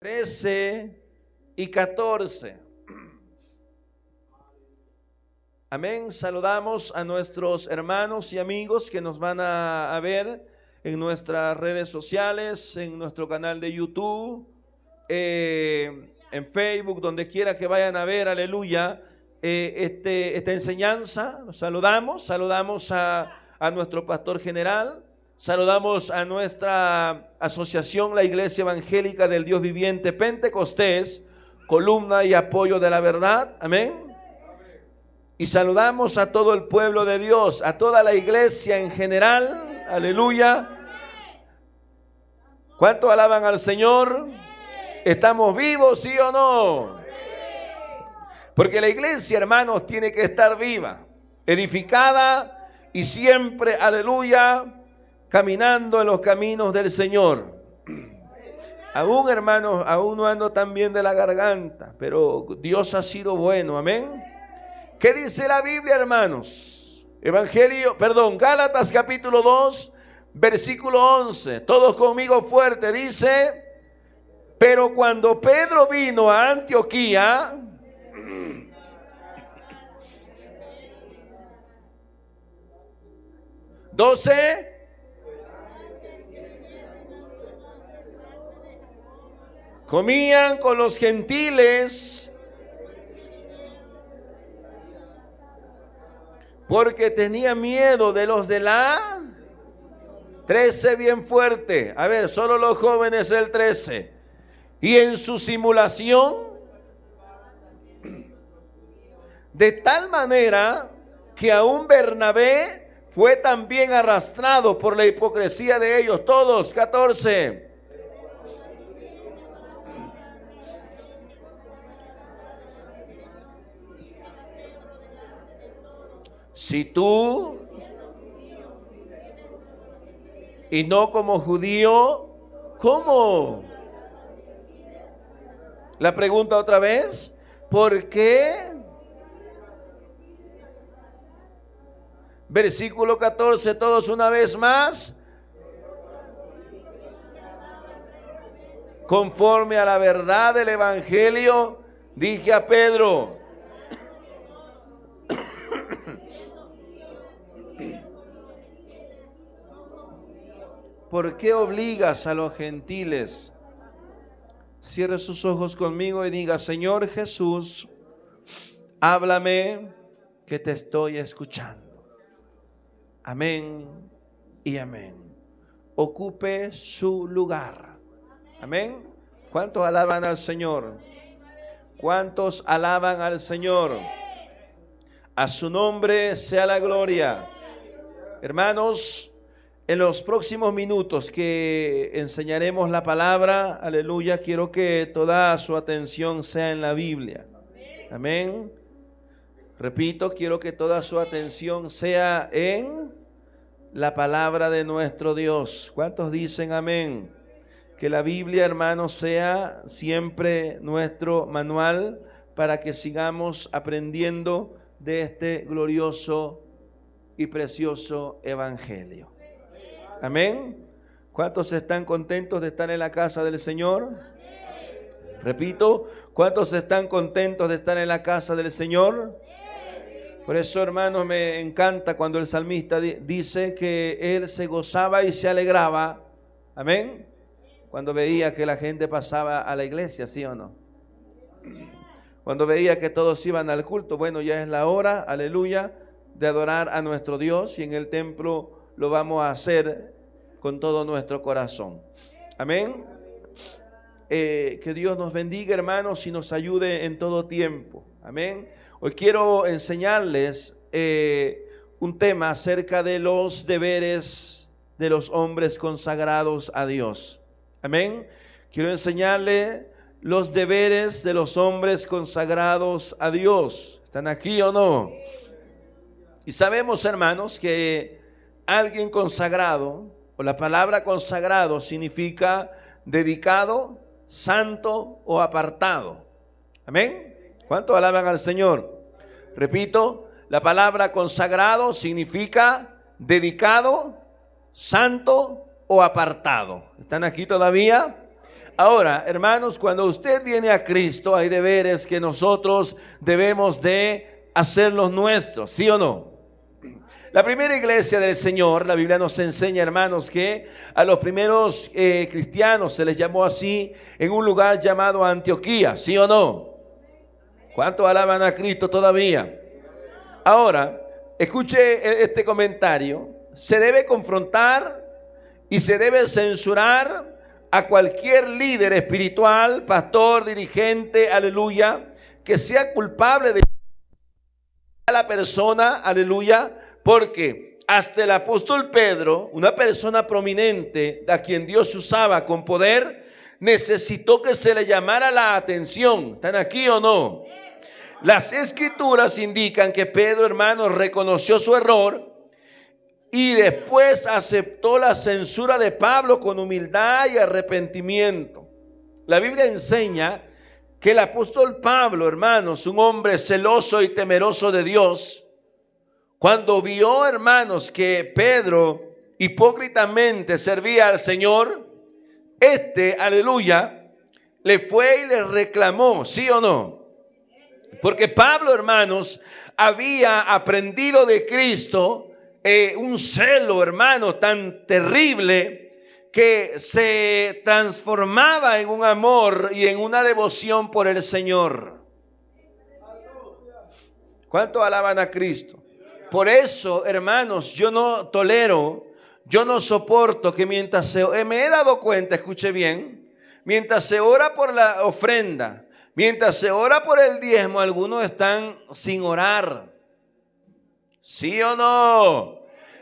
13 y 14. Amén. Saludamos a nuestros hermanos y amigos que nos van a ver en nuestras redes sociales, en nuestro canal de YouTube, en Facebook, donde quiera que vayan a ver, aleluya, esta enseñanza. Saludamos a nuestro pastor general. Saludamos a nuestra asociación, la Iglesia Evangélica del Dios Viviente Pentecostés, columna y apoyo de la verdad. Amén. Y saludamos a todo el pueblo de Dios, a toda la iglesia en general. Aleluya. ¿Cuántos alaban al Señor? ¿Estamos vivos, sí o no? Porque la iglesia, hermanos, tiene que estar viva, edificada y siempre, aleluya, caminando en los caminos del Señor. Aún, hermanos, aún no ando tan bien de la garganta, pero Dios ha sido bueno, amén. ¿Qué dice la Biblia, hermanos? Gálatas capítulo 2, versículo 11. Todos conmigo fuerte, dice: pero cuando Pedro vino a Antioquía, comían con los gentiles porque tenía miedo de los de la 13, bien fuerte. A ver, solo los jóvenes el 13. Y en su simulación, de tal manera que aún Bernabé fue también arrastrado por la hipocresía de ellos. Todos, 14. Si tú, y no como judío, ¿cómo? La pregunta otra vez, ¿por qué? Versículo 14, todos una vez más. Conforme a la verdad del evangelio, dije a Pedro: ¿por qué obligas a los gentiles? Cierre sus ojos conmigo y diga: Señor Jesús, háblame, que te estoy escuchando. Amén y amén. Ocupe su lugar. Amén. ¿Cuántos alaban al Señor? ¿Cuántos alaban al Señor? A su nombre sea la gloria. Hermanos, en los próximos minutos que enseñaremos la palabra, aleluya, quiero que toda su atención sea en la Biblia. Amén. Repito, quiero que toda su atención sea en la palabra de nuestro Dios. ¿Cuántos dicen amén? Que la Biblia, hermanos, sea siempre nuestro manual para que sigamos aprendiendo de este glorioso y precioso evangelio. Amén. ¿Cuántos están contentos de estar en la casa del Señor? Repito, ¿cuántos están contentos de estar en la casa del Señor? Por eso, hermanos, me encanta cuando el salmista dice que él se gozaba y se alegraba. Amén. Cuando veía que la gente pasaba a la iglesia, ¿sí o no? Cuando veía que todos iban al culto, bueno, ya es la hora, aleluya, de adorar a nuestro Dios, y en el templo lo vamos a hacer con todo nuestro corazón. Amén. Que Dios nos bendiga, hermanos, y nos ayude en todo tiempo. Amén. Hoy quiero enseñarles un tema acerca de los deberes de los hombres consagrados a Dios. Amén. Quiero enseñarle los deberes de los hombres consagrados a Dios. ¿Están aquí o no? Y sabemos, hermanos, que alguien consagrado, o la palabra consagrado, significa dedicado, santo o apartado. Amén. ¿Cuántos alaban al Señor? Repito, la palabra consagrado significa dedicado, santo o apartado. ¿Están aquí todavía? Ahora, hermanos, cuando usted viene a Cristo, hay deberes que nosotros debemos de hacerlos nuestros, ¿sí o no? La primera iglesia del Señor, la Biblia nos enseña, hermanos, que a los primeros cristianos se les llamó así en un lugar llamado Antioquía, ¿sí o no? ¿Cuántos alaban a Cristo todavía? Ahora, escuche este comentario. Se debe confrontar y se debe censurar a cualquier líder espiritual, pastor, dirigente, aleluya, que sea culpable de la persona, aleluya, porque hasta el apóstol Pedro, una persona prominente a quien Dios usaba con poder, necesitó que se le llamara la atención. ¿Están aquí o no? Las escrituras indican que Pedro, hermanos, reconoció su error y después aceptó la censura de Pablo con humildad y arrepentimiento. La Biblia enseña que el apóstol Pablo, hermanos, un hombre celoso y temeroso de Dios, cuando vio, hermanos, que Pedro hipócritamente servía al Señor, aleluya, le fue y le reclamó, ¿sí o no? Porque Pablo, hermanos, había aprendido de Cristo un celo, hermano, tan terrible que se transformaba en un amor y en una devoción por el Señor. ¿Cuánto alaban a Cristo? Por eso, hermanos, yo no tolero, yo no soporto que mientras me he dado cuenta, escuche bien, mientras se ora por la ofrenda, mientras se ora por el diezmo, algunos están sin orar. ¿Sí o no?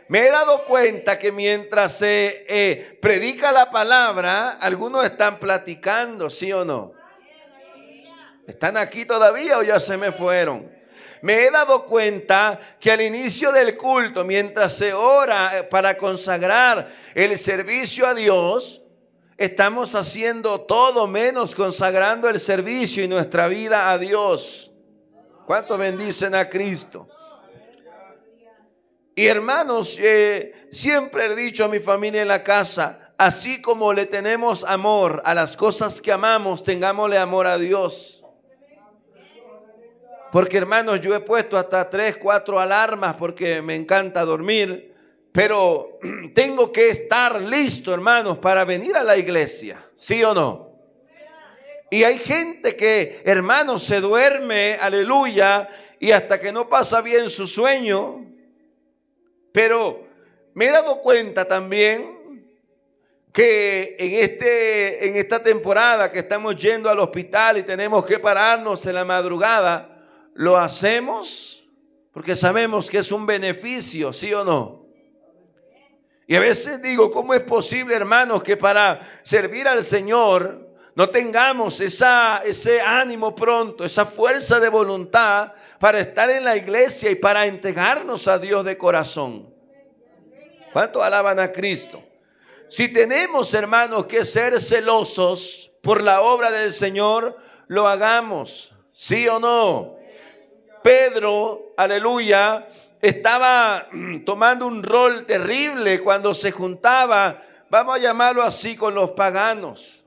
Me he dado cuenta que mientras se predica la palabra, algunos están platicando, ¿sí o no? ¿Están aquí todavía o ya se me fueron? Me he dado cuenta que al inicio del culto, mientras se ora para consagrar el servicio a Dios, estamos haciendo todo menos consagrando el servicio y nuestra vida a Dios. ¿Cuántos bendicen a Cristo? Y hermanos, siempre he dicho a mi familia en la casa, así como le tenemos amor a las cosas que amamos, tengámosle amor a Dios. Porque hermanos, yo he puesto hasta 3, 4 alarmas porque me encanta dormir, pero tengo que estar listo, hermanos, para venir a la iglesia, ¿sí o no? Y hay gente que, hermanos, se duerme, aleluya, y hasta que no pasa bien su sueño. Pero me he dado cuenta también que en esta temporada que estamos yendo al hospital y tenemos que pararnos en la madrugada, lo hacemos porque sabemos que es un beneficio, ¿sí o no? Y a veces digo, ¿cómo es posible, hermanos, que para servir al Señor no tengamos ese ánimo pronto, esa fuerza de voluntad para estar en la iglesia y para entregarnos a Dios de corazón? ¿Cuántos alaban a Cristo? Si tenemos, hermanos, que ser celosos por la obra del Señor, lo hagamos, ¿sí o no? Pedro, aleluya, estaba tomando un rol terrible cuando se juntaba, vamos a llamarlo así, con los paganos.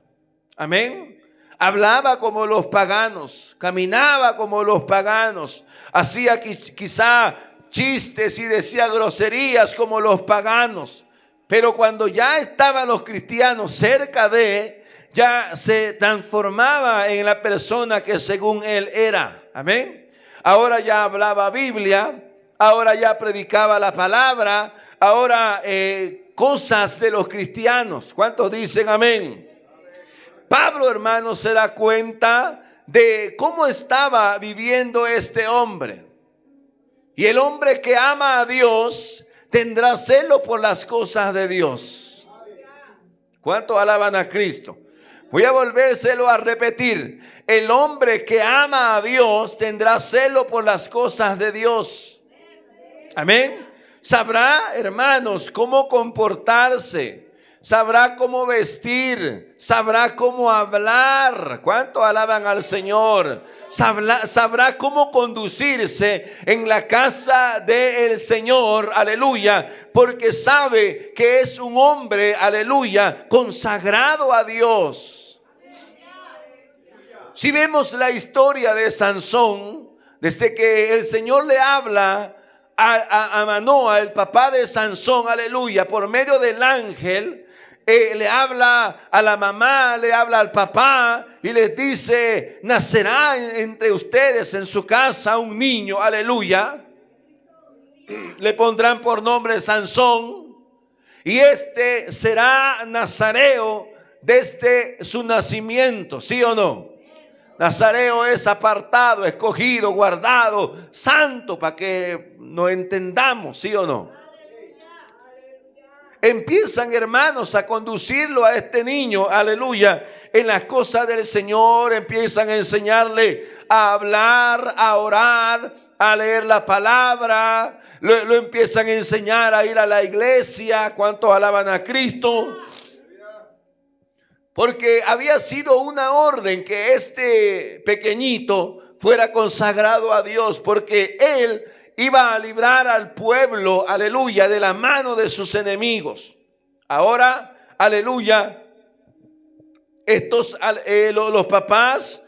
Amén. Hablaba como los paganos, caminaba como los paganos, hacía quizá chistes y decía groserías como los paganos. Pero cuando ya estaban los cristianos cerca de, ya se transformaba en la persona que según él era. Amén. Ahora ya hablaba Biblia, ahora ya predicaba la palabra, ahora cosas de los cristianos. ¿Cuántos dicen amén? Pablo, hermano, se da cuenta de cómo estaba viviendo este hombre. Y el hombre que ama a Dios tendrá celo por las cosas de Dios. ¿Cuántos alaban a Cristo? Voy a volvérselo a repetir. El hombre que ama a Dios tendrá celo por las cosas de Dios. Amén. Sabrá, hermanos, cómo comportarse. Sabrá cómo vestir, sabrá cómo hablar. ¿Cuánto alaban al Señor? Sabrá cómo conducirse en la casa del Señor, aleluya, porque sabe que es un hombre, aleluya, consagrado a Dios. Si vemos la historia de Sansón, desde que el Señor le habla a Manoa, el papá de Sansón, aleluya, por medio del ángel, le habla a la mamá, le habla al papá y les dice: nacerá entre ustedes en su casa un niño, aleluya. Le pondrán por nombre Sansón, y este será nazareo desde su nacimiento, ¿sí o no? Nazareo es apartado, escogido, guardado, santo, para que nos entendamos, ¿sí o no? Empiezan, hermanos, a conducirlo a este niño, aleluya, en las cosas del Señor. Empiezan a enseñarle a hablar, a orar, a leer la palabra. Lo empiezan a enseñar a ir a la iglesia. ¿Cuántos alaban a Cristo? Porque había sido una orden que este pequeñito fuera consagrado a Dios, porque él iba a librar al pueblo, aleluya, de la mano de sus enemigos. Ahora, aleluya, los papás,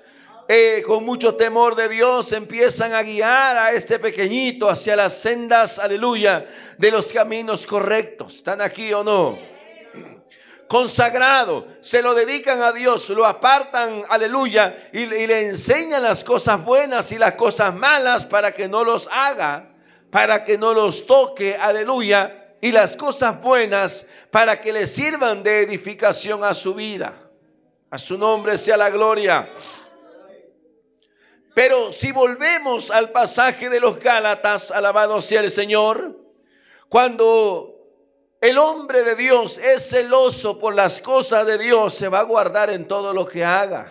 con mucho temor de Dios, empiezan a guiar a este pequeñito hacia las sendas, aleluya, de los caminos correctos. ¿Están aquí o no? Consagrado, se lo dedican a Dios, lo apartan, aleluya, y le enseñan las cosas buenas y las cosas malas para que no los haga, para que no los toque, aleluya, y las cosas buenas para que le sirvan de edificación a su vida. A su nombre sea la gloria. Pero si volvemos al pasaje de los Gálatas, alabado sea el Señor, cuando el hombre de Dios es celoso por las cosas de Dios, se va a guardar en todo lo que haga.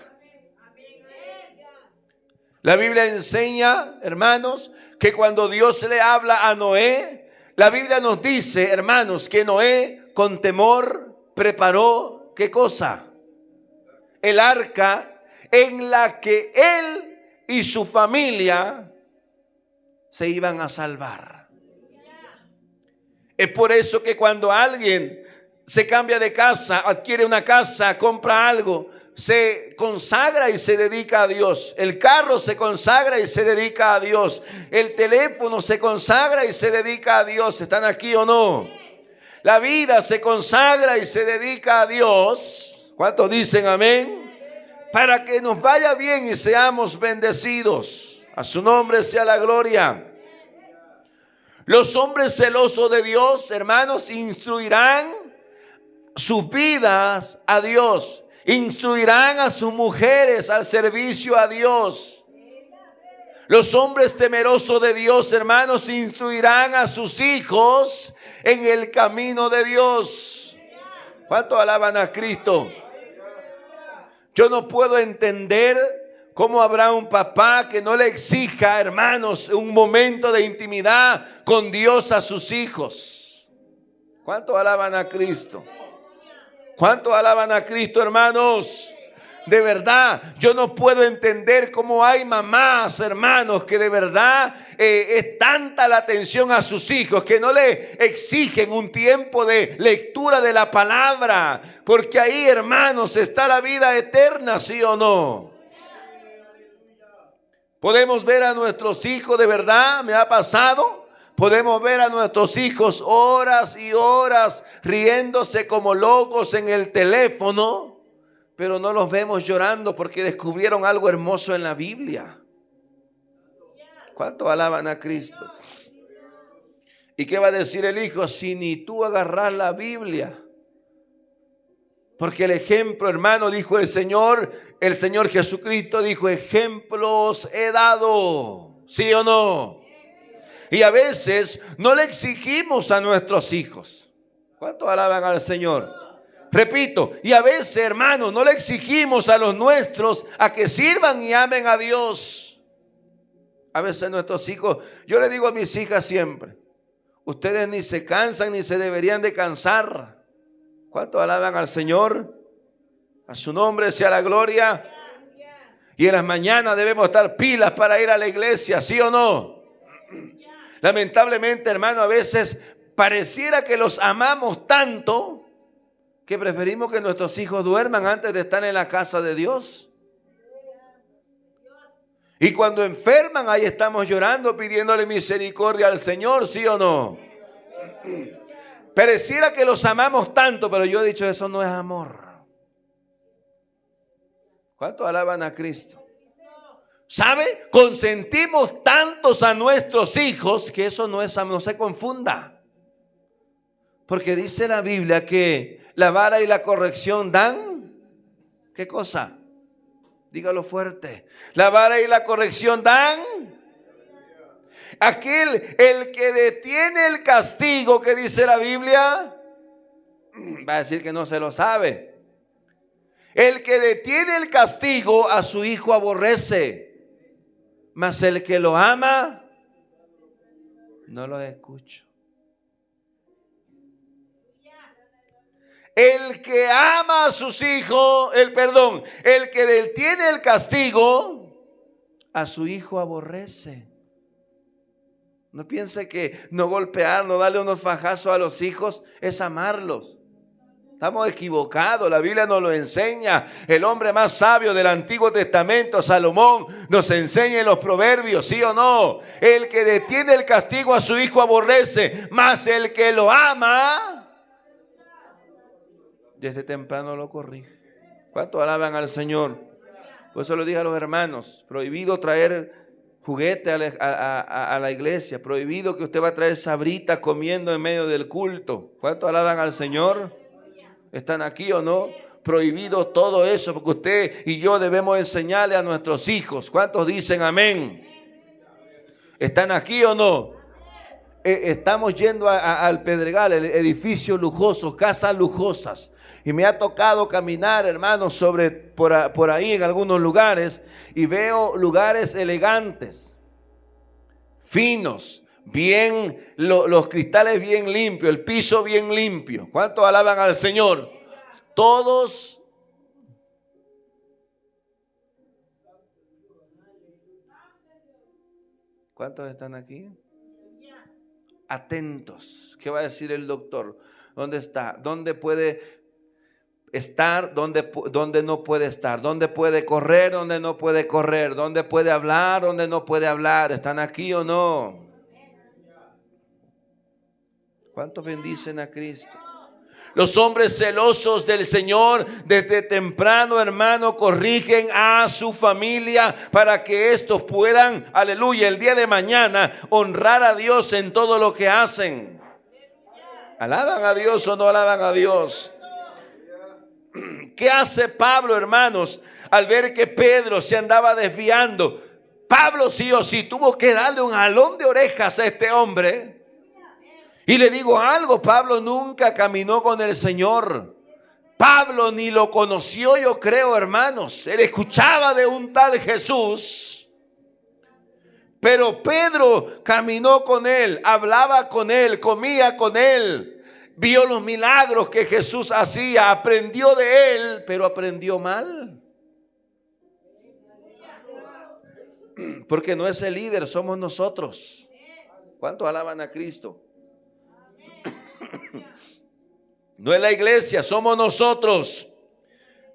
La Biblia enseña, hermanos, que cuando Dios le habla a Noé, la Biblia nos dice, hermanos, que Noé con temor preparó, ¿qué cosa? El arca en la que él y su familia se iban a salvar. Es por eso que cuando alguien se cambia de casa, adquiere una casa, compra algo, se consagra y se dedica a Dios. El carro se consagra y se dedica a Dios. El teléfono se consagra y se dedica a Dios. ¿Están aquí o no? La vida se consagra y se dedica a Dios. ¿Cuántos dicen amén? Para que nos vaya bien y seamos bendecidos. A su nombre sea la gloria. Los hombres celosos de Dios, hermanos, instruirán sus vidas a Dios. Instruirán a sus mujeres al servicio a Dios. Los hombres temerosos de Dios, hermanos, instruirán a sus hijos en el camino de Dios. ¿Cuántos alaban a Cristo? Yo no puedo entender cómo habrá un papá que no le exija, hermanos, un momento de intimidad con Dios a sus hijos. ¿Cuántos alaban a Cristo? ¿Cuántos alaban a Cristo, hermanos? De verdad, yo no puedo entender cómo hay mamás, hermanos, que de verdad es tanta la atención a sus hijos que no le exigen un tiempo de lectura de la palabra, porque ahí, hermanos, está la vida eterna, ¿sí o no? Podemos ver a nuestros hijos, de verdad, me ha pasado. Podemos ver a nuestros hijos horas y horas riéndose como locos en el teléfono, pero no los vemos llorando porque descubrieron algo hermoso en la Biblia. ¿Cuánto alaban a Cristo? ¿Y qué va a decir el hijo si ni tú agarras la Biblia? Porque el ejemplo, hermano, dijo el Señor Jesucristo dijo, ejemplos he dado. ¿Sí o no? Y a veces no le exigimos a nuestros hijos. ¿Cuántos alaban al Señor? Repito, y a veces, hermano, no le exigimos a los nuestros a que sirvan y amen a Dios. A veces nuestros hijos, yo le digo a mis hijas siempre, ustedes ni se cansan ni se deberían de cansar. ¿Cuántos alaban al Señor? A su nombre sea la gloria. Y en las mañanas debemos estar pilas para ir a la iglesia, ¿sí o no? Lamentablemente, hermano, a veces pareciera que los amamos tanto que preferimos que nuestros hijos duerman antes de estar en la casa de Dios. Y cuando enferman, ahí estamos llorando, pidiéndole misericordia al Señor, ¿sí o no? Pareciera que los amamos tanto, pero yo he dicho, eso no es amor. ¿Cuántos alaban a Cristo? ¿Sabe? Consentimos tantos a nuestros hijos que eso no es amor, no se confunda. Porque dice la Biblia que la vara y la corrección dan, ¿qué cosa? Dígalo fuerte. La vara y la corrección dan. El que detiene el castigo, que dice la Biblia, va a decir que no se lo sabe. El que detiene el castigo a su hijo aborrece, mas el que lo ama no lo escucha. El que ama a sus hijos, el que detiene el castigo, a su hijo aborrece. No piense que no golpear, no darle unos fajazos a los hijos es amarlos. Estamos equivocados, la Biblia nos lo enseña. El hombre más sabio del Antiguo Testamento, Salomón, nos enseña en los proverbios, ¿sí o no? El que detiene el castigo a su hijo aborrece, mas el que lo ama, desde temprano lo corrige. ¿Cuánto alaban al Señor? Por eso lo dije a los hermanos, prohibido traer juguete a la iglesia, prohibido que usted va a traer sabrita comiendo en medio del culto. ¿Cuánto alaban al Señor? ¿Están aquí o no? Prohibido todo eso, porque usted y yo debemos enseñarle a nuestros hijos. ¿Cuántos dicen amén? ¿Están aquí o no? Estamos yendo al Pedregal, el edificio lujoso, casas lujosas. Y me ha tocado caminar, hermanos, por ahí en algunos lugares. Y veo lugares elegantes, finos, bien, los cristales bien limpios, el piso bien limpio. ¿Cuántos alaban al Señor? Todos. ¿Cuántos están aquí? Atentos. ¿Qué va a decir el doctor? ¿Dónde está? ¿Dónde puede estar? ¿Dónde no puede estar? ¿Dónde puede correr? ¿Dónde no puede correr? ¿Dónde puede hablar? ¿Dónde no puede hablar? ¿Están aquí o no? ¿Cuántos bendicen a Cristo? Los hombres celosos del Señor desde temprano, hermano, corrigen a su familia para que estos puedan, aleluya, el día de mañana honrar a Dios en todo lo que hacen. ¿Alaban a Dios o no alaban a Dios? ¿Qué hace Pablo, hermanos, al ver que Pedro se andaba desviando? Pablo sí o sí tuvo que darle un jalón de orejas a este hombre. Y le digo algo, Pablo nunca caminó con el Señor. Pablo ni lo conoció, yo creo, hermanos. Él escuchaba de un tal Jesús. Pero Pedro caminó con él, hablaba con él, comía con él. Vio los milagros que Jesús hacía, aprendió de él, pero aprendió mal. Porque no es el líder, somos nosotros. ¿Cuántos alaban a Cristo? No es la iglesia, somos nosotros.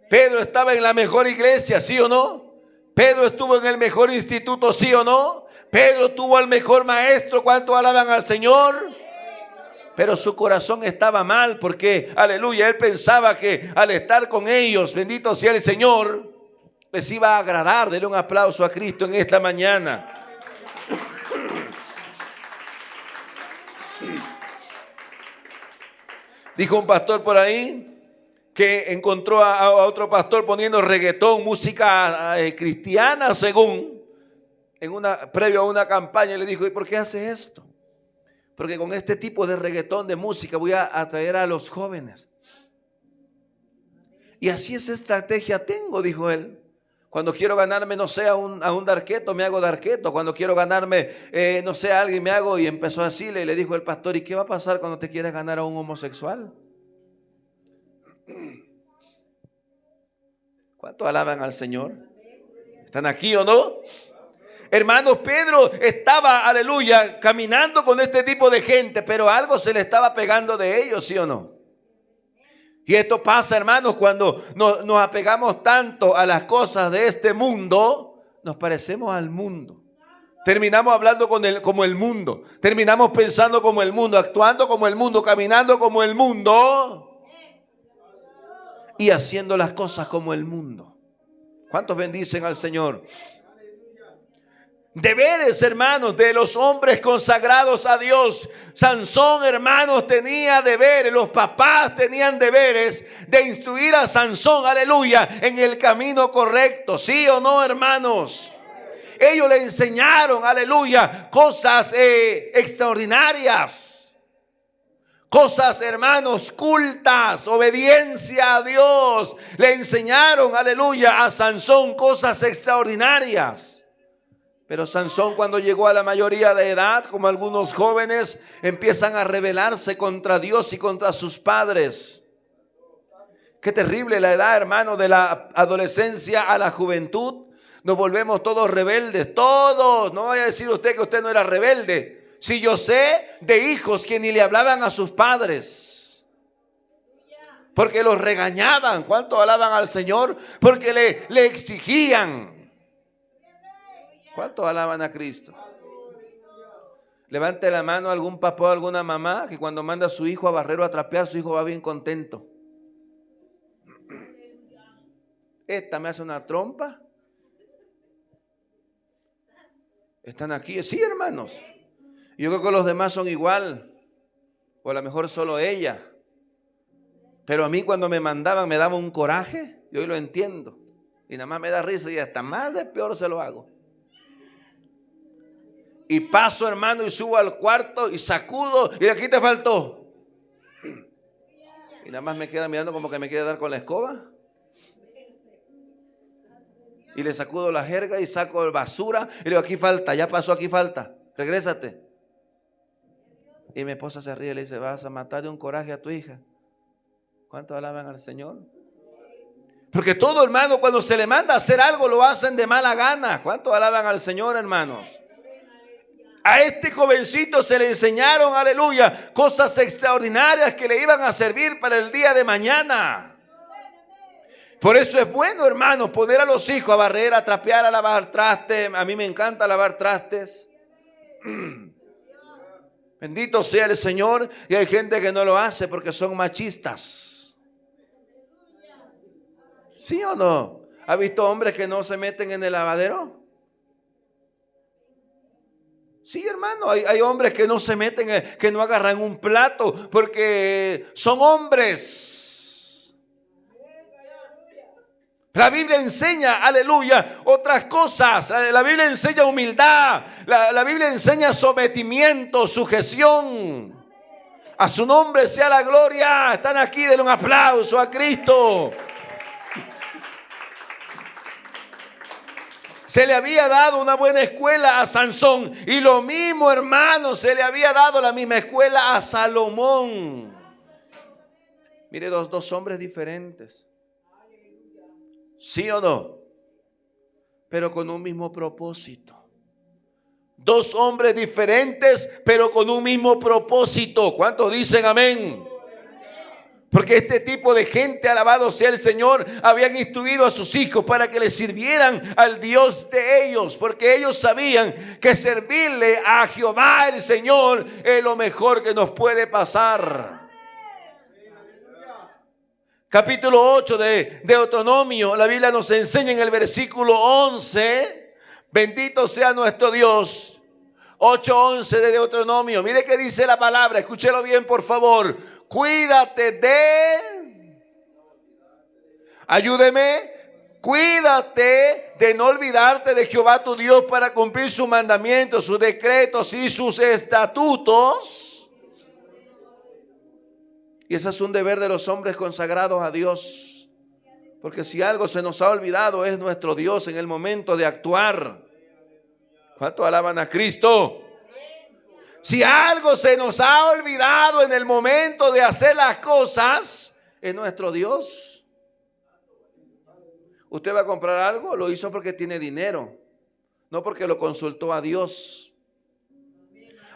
Pedro estaba en la mejor iglesia, ¿sí o no? Pedro estuvo en el mejor instituto, ¿sí o no? Pedro tuvo al mejor maestro. ¿Cuántos alaban al Señor? Pero su corazón estaba mal porque, aleluya, él pensaba que al estar con ellos, bendito sea el Señor, les iba a agradar. Denle un aplauso a Cristo en esta mañana. Dijo un pastor por ahí que encontró a otro pastor poniendo reggaetón, música cristiana según, previo a una campaña, y le dijo: ¿y por qué hace esto? Porque con este tipo de reggaetón, de música, voy a atraer a los jóvenes. Y así esa estrategia tengo, dijo él. Cuando quiero ganarme, no sé, a un darqueto, me hago darqueto. Cuando quiero ganarme, no sé, a alguien, me hago. Y empezó así, le dijo el pastor: ¿y qué va a pasar cuando te quieras ganar a un homosexual? ¿Cuántos alaban al Señor? ¿Están aquí o no? Hermanos, Pedro estaba, aleluya, caminando con este tipo de gente, pero algo se le estaba pegando de ellos, ¿sí o no? Y esto pasa, hermanos, cuando nos apegamos tanto a las cosas de este mundo, nos parecemos al mundo. Terminamos hablando como el mundo. Terminamos pensando como el mundo, actuando como el mundo, caminando como el mundo y haciendo las cosas como el mundo. ¿Cuántos bendicen al Señor? Deberes, hermanos, de los hombres consagrados a Dios. Sansón, hermanos, tenía deberes. Los papás tenían deberes de instruir a Sansón, aleluya, en el camino correcto. ¿Sí o no, hermanos? Ellos le enseñaron, aleluya, cosas extraordinarias. Cosas, hermanos, cultas, obediencia a Dios. Le enseñaron, aleluya, a Sansón cosas extraordinarias. Pero Sansón, cuando llegó a la mayoría de edad, como algunos jóvenes, empiezan a rebelarse contra Dios y contra sus padres. Qué terrible la edad, hermano, de la adolescencia a la juventud. Nos volvemos todos rebeldes, todos. No vaya a decir usted que usted no era rebelde. Si yo sé de hijos que ni le hablaban a sus padres, porque los regañaban. ¿Cuánto alaban al Señor? Porque le exigían. ¿Cuántos alaban a Cristo? Levante la mano a algún papá o alguna mamá que cuando manda a su hijo a barrer o a trapear, su hijo va bien contento. Esta me hace una trompa. Están aquí, sí, hermanos. Yo creo que los demás son igual, o a lo mejor solo ella. Pero a mí cuando me mandaban me daba un coraje. Yo hoy lo entiendo y nada más me da risa y hasta más de peor se lo hago. Y paso, hermano, y subo al cuarto y sacudo y aquí te faltó. Y nada más me queda mirando como que me quiere dar con la escoba. Y le sacudo la jerga y saco basura y le digo, aquí falta, ya pasó, aquí falta, regrésate. Y mi esposa se ríe y le dice, vas a matar de un coraje a tu hija. ¿Cuánto alaban al Señor? Porque todo, hermano, cuando se le manda a hacer algo lo hacen de mala gana. ¿Cuánto alaban al Señor, hermanos? A este jovencito se le enseñaron, aleluya, cosas extraordinarias que le iban a servir para el día de mañana. Por eso es bueno, hermano, poner a los hijos a barrer, a trapear, a lavar trastes. A mí me encanta lavar trastes. Bendito sea el Señor. Y hay gente que no lo hace porque son machistas. ¿Sí o no? ¿Ha visto hombres que no se meten en el lavadero? Sí, hermano, hay hombres que no se meten, que no agarran un plato porque son hombres. La Biblia enseña, aleluya, otras cosas. La Biblia enseña humildad. La Biblia enseña sometimiento, sujeción. A su nombre sea la gloria. Están aquí, denle un aplauso a Cristo. Se le había dado una buena escuela a Sansón. Y lo mismo, hermano, se le había dado la misma escuela a Salomón. Mire, dos hombres diferentes. ¿Sí o no? Pero con un mismo propósito. Dos hombres diferentes, pero con un mismo propósito. ¿Cuántos dicen amén? Porque este tipo de gente, alabado sea el Señor, habían instruido a sus hijos para que les sirvieran al Dios de ellos. Porque ellos sabían que servirle a Jehová el Señor es lo mejor que nos puede pasar. Capítulo 8 de Deuteronomio, la Biblia nos enseña en el versículo 11, bendito sea nuestro Dios. 8:11 de Deuteronomio, mire qué dice la palabra, escúchelo bien por favor. Cuídate cuídate de no olvidarte de Jehová tu Dios para cumplir sus mandamientos, sus decretos y sus estatutos. Y ese es un deber de los hombres consagrados a Dios. Porque si algo se nos ha olvidado es nuestro Dios en el momento de actuar. ¿Cuánto alaban a Cristo? Si algo se nos ha olvidado en el momento de hacer las cosas, es nuestro Dios. Usted va a comprar algo, lo hizo porque tiene dinero, no porque lo consultó a Dios.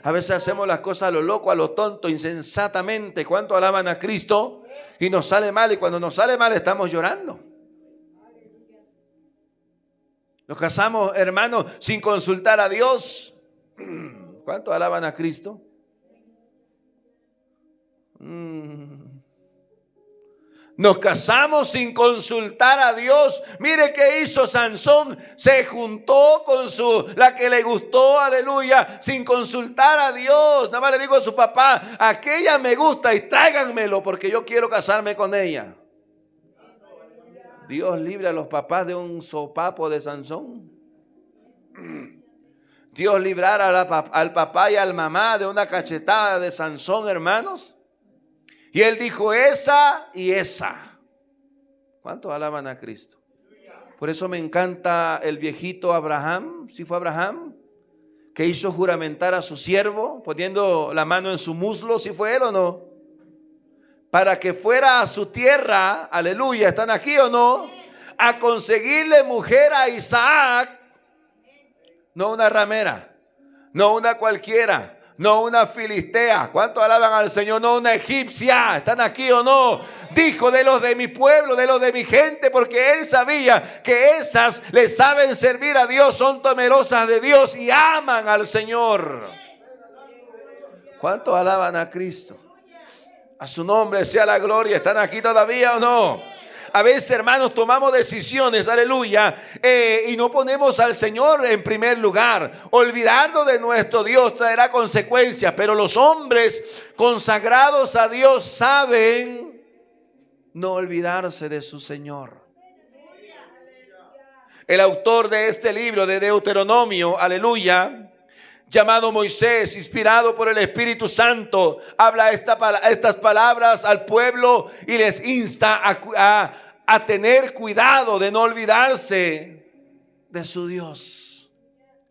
A veces hacemos las cosas a lo loco, a lo tonto, insensatamente. ¿Cuánto alaban a Cristo? Y nos sale mal, y cuando nos sale mal estamos llorando. Nos casamos, hermanos, sin consultar a Dios. ¿Cuánto alaban a Cristo? Nos casamos sin consultar a Dios. Mire qué hizo Sansón. Se juntó con la que le gustó, aleluya, sin consultar a Dios. Nada más le digo a su papá, aquella me gusta y tráiganmelo porque yo quiero casarme con ella. Dios libre a los papás de un sopapo de Sansón. Dios librara al papá y al mamá de una cachetada de Sansón, hermanos. Y él dijo esa y esa. ¿Cuántos alaban a Cristo? Por eso me encanta el viejito Abraham. ¿Sí fue Abraham? Que hizo juramentar a su siervo poniendo la mano en su muslo. ¿Sí fue él o no? Para que fuera a su tierra, aleluya, ¿están aquí o no? A conseguirle mujer a Isaac. No una ramera, no una cualquiera, no una filistea. ¿Cuánto alaban al Señor? No una egipcia. ¿Están aquí o no? Dijo de los de mi pueblo, de los de mi gente, porque él sabía que esas le saben servir a Dios, son temerosas de Dios y aman al Señor. ¿Cuánto alaban a Cristo? A su nombre sea la gloria. ¿Están aquí todavía o no? A veces, hermanos, tomamos decisiones, aleluya, y no ponemos al Señor en primer lugar. Olvidarnos de nuestro Dios traerá consecuencias, pero los hombres consagrados a Dios saben no olvidarse de su Señor. El autor de este libro de Deuteronomio, aleluya, llamado Moisés, inspirado por el Espíritu Santo, habla estas palabras al pueblo y les insta a tener cuidado de no olvidarse de su Dios.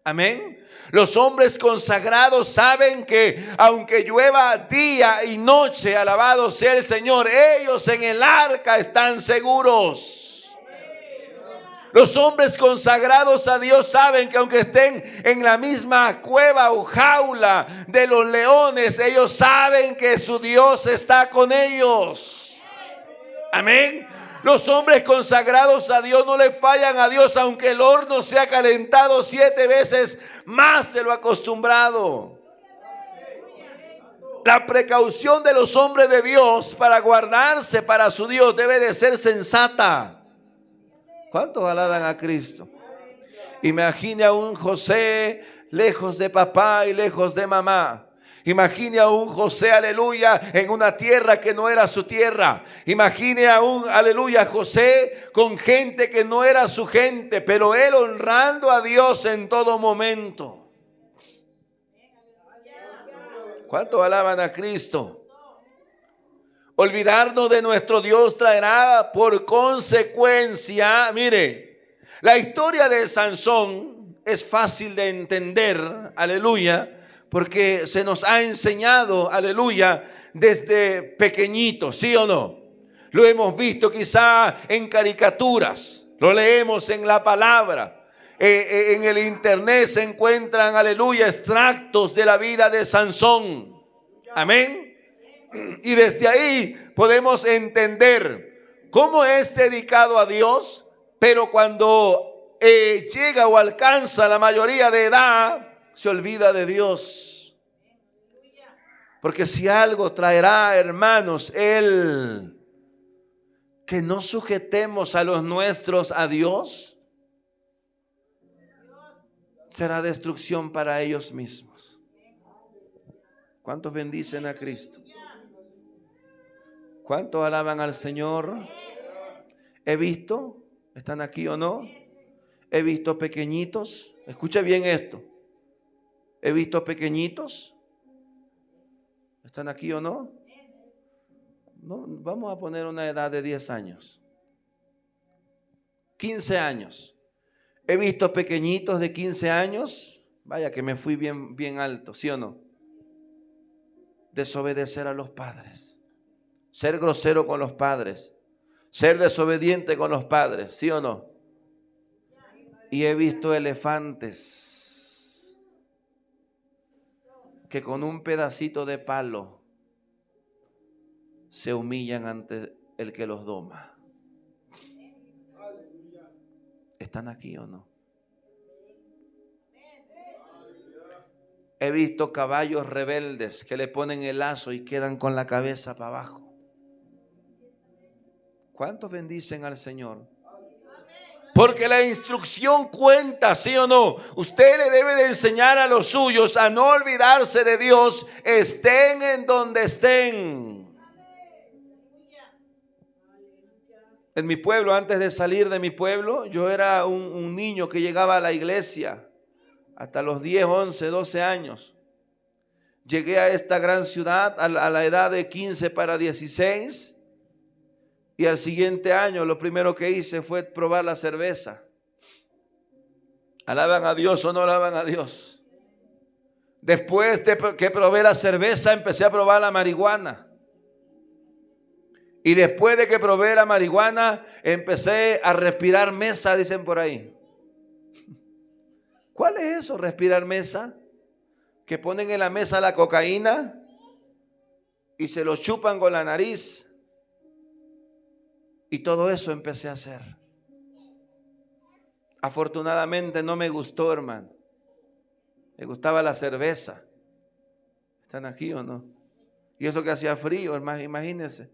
Amén. Los hombres consagrados saben que aunque llueva día y noche, alabado sea el Señor, ellos en el arca están seguros. Los hombres consagrados a Dios saben que aunque estén en la misma cueva o jaula de los leones, ellos saben que su Dios está con ellos. Amén. Los hombres consagrados a Dios no le fallan a Dios, aunque el horno sea calentado 7 veces más de lo acostumbrado. La precaución de los hombres de Dios para guardarse para su Dios debe de ser sensata. ¿Cuántos alaban a Cristo? Imagine a un José lejos de papá y lejos de mamá. Imagine a un José, aleluya, en una tierra que no era su tierra. Imagine a un, aleluya, José con gente que no era su gente, pero él honrando a Dios en todo momento. ¿Cuántos alaban a Cristo? Olvidarnos de nuestro Dios traerá por consecuencia, mire, la historia de Sansón es fácil de entender, aleluya, porque se nos ha enseñado, aleluya, desde pequeñitos, ¿sí o no? Lo hemos visto quizá en caricaturas, lo leemos en la palabra, en el internet se encuentran, aleluya, extractos de la vida de Sansón, amén. Y desde ahí podemos entender cómo es dedicado a Dios, pero cuando llega o alcanza la mayoría de edad, se olvida de Dios. Porque si algo traerá, hermanos, el que no sujetemos a los nuestros a Dios, será destrucción para ellos mismos. ¿Cuántos bendicen a Cristo? ¿Cuántos alaban al Señor? He visto, ¿están aquí o no? He visto pequeñitos, escucha bien esto. He visto pequeñitos, ¿están aquí o no? No, vamos a poner una edad de 10 años, 15 años. He visto pequeñitos de 15 años, vaya que me fui bien alto, ¿sí o no? Desobedecer a los padres. Ser grosero con los padres, ser desobediente con los padres, ¿sí o no? Y he visto elefantes que con un pedacito de palo se humillan ante el que los doma. ¿Están aquí o no? He visto caballos rebeldes que le ponen el lazo y quedan con la cabeza para abajo. ¿Cuántos bendicen al Señor? Porque la instrucción cuenta, ¿sí o no? Usted le debe de enseñar a los suyos a no olvidarse de Dios, estén en donde estén. En mi pueblo, antes de salir de mi pueblo, yo era un niño que llegaba a la iglesia hasta los 10, 11, 12 años. Llegué a esta gran ciudad a la edad de 15 para 16. Y al siguiente año lo primero que hice fue probar la cerveza. ¿Alaban a Dios o no alaban a Dios? Después de que probé la cerveza, empecé a probar la marihuana. Y después de que probé la marihuana, empecé a respirar mesa, dicen por ahí. ¿Cuál es eso, respirar mesa? Que ponen en la mesa la cocaína y se lo chupan con la nariz. Y todo eso empecé a hacer. Afortunadamente no me gustó, hermano. Me gustaba la cerveza. ¿Están aquí o no? Y eso que hacía frío, hermano, imagínense.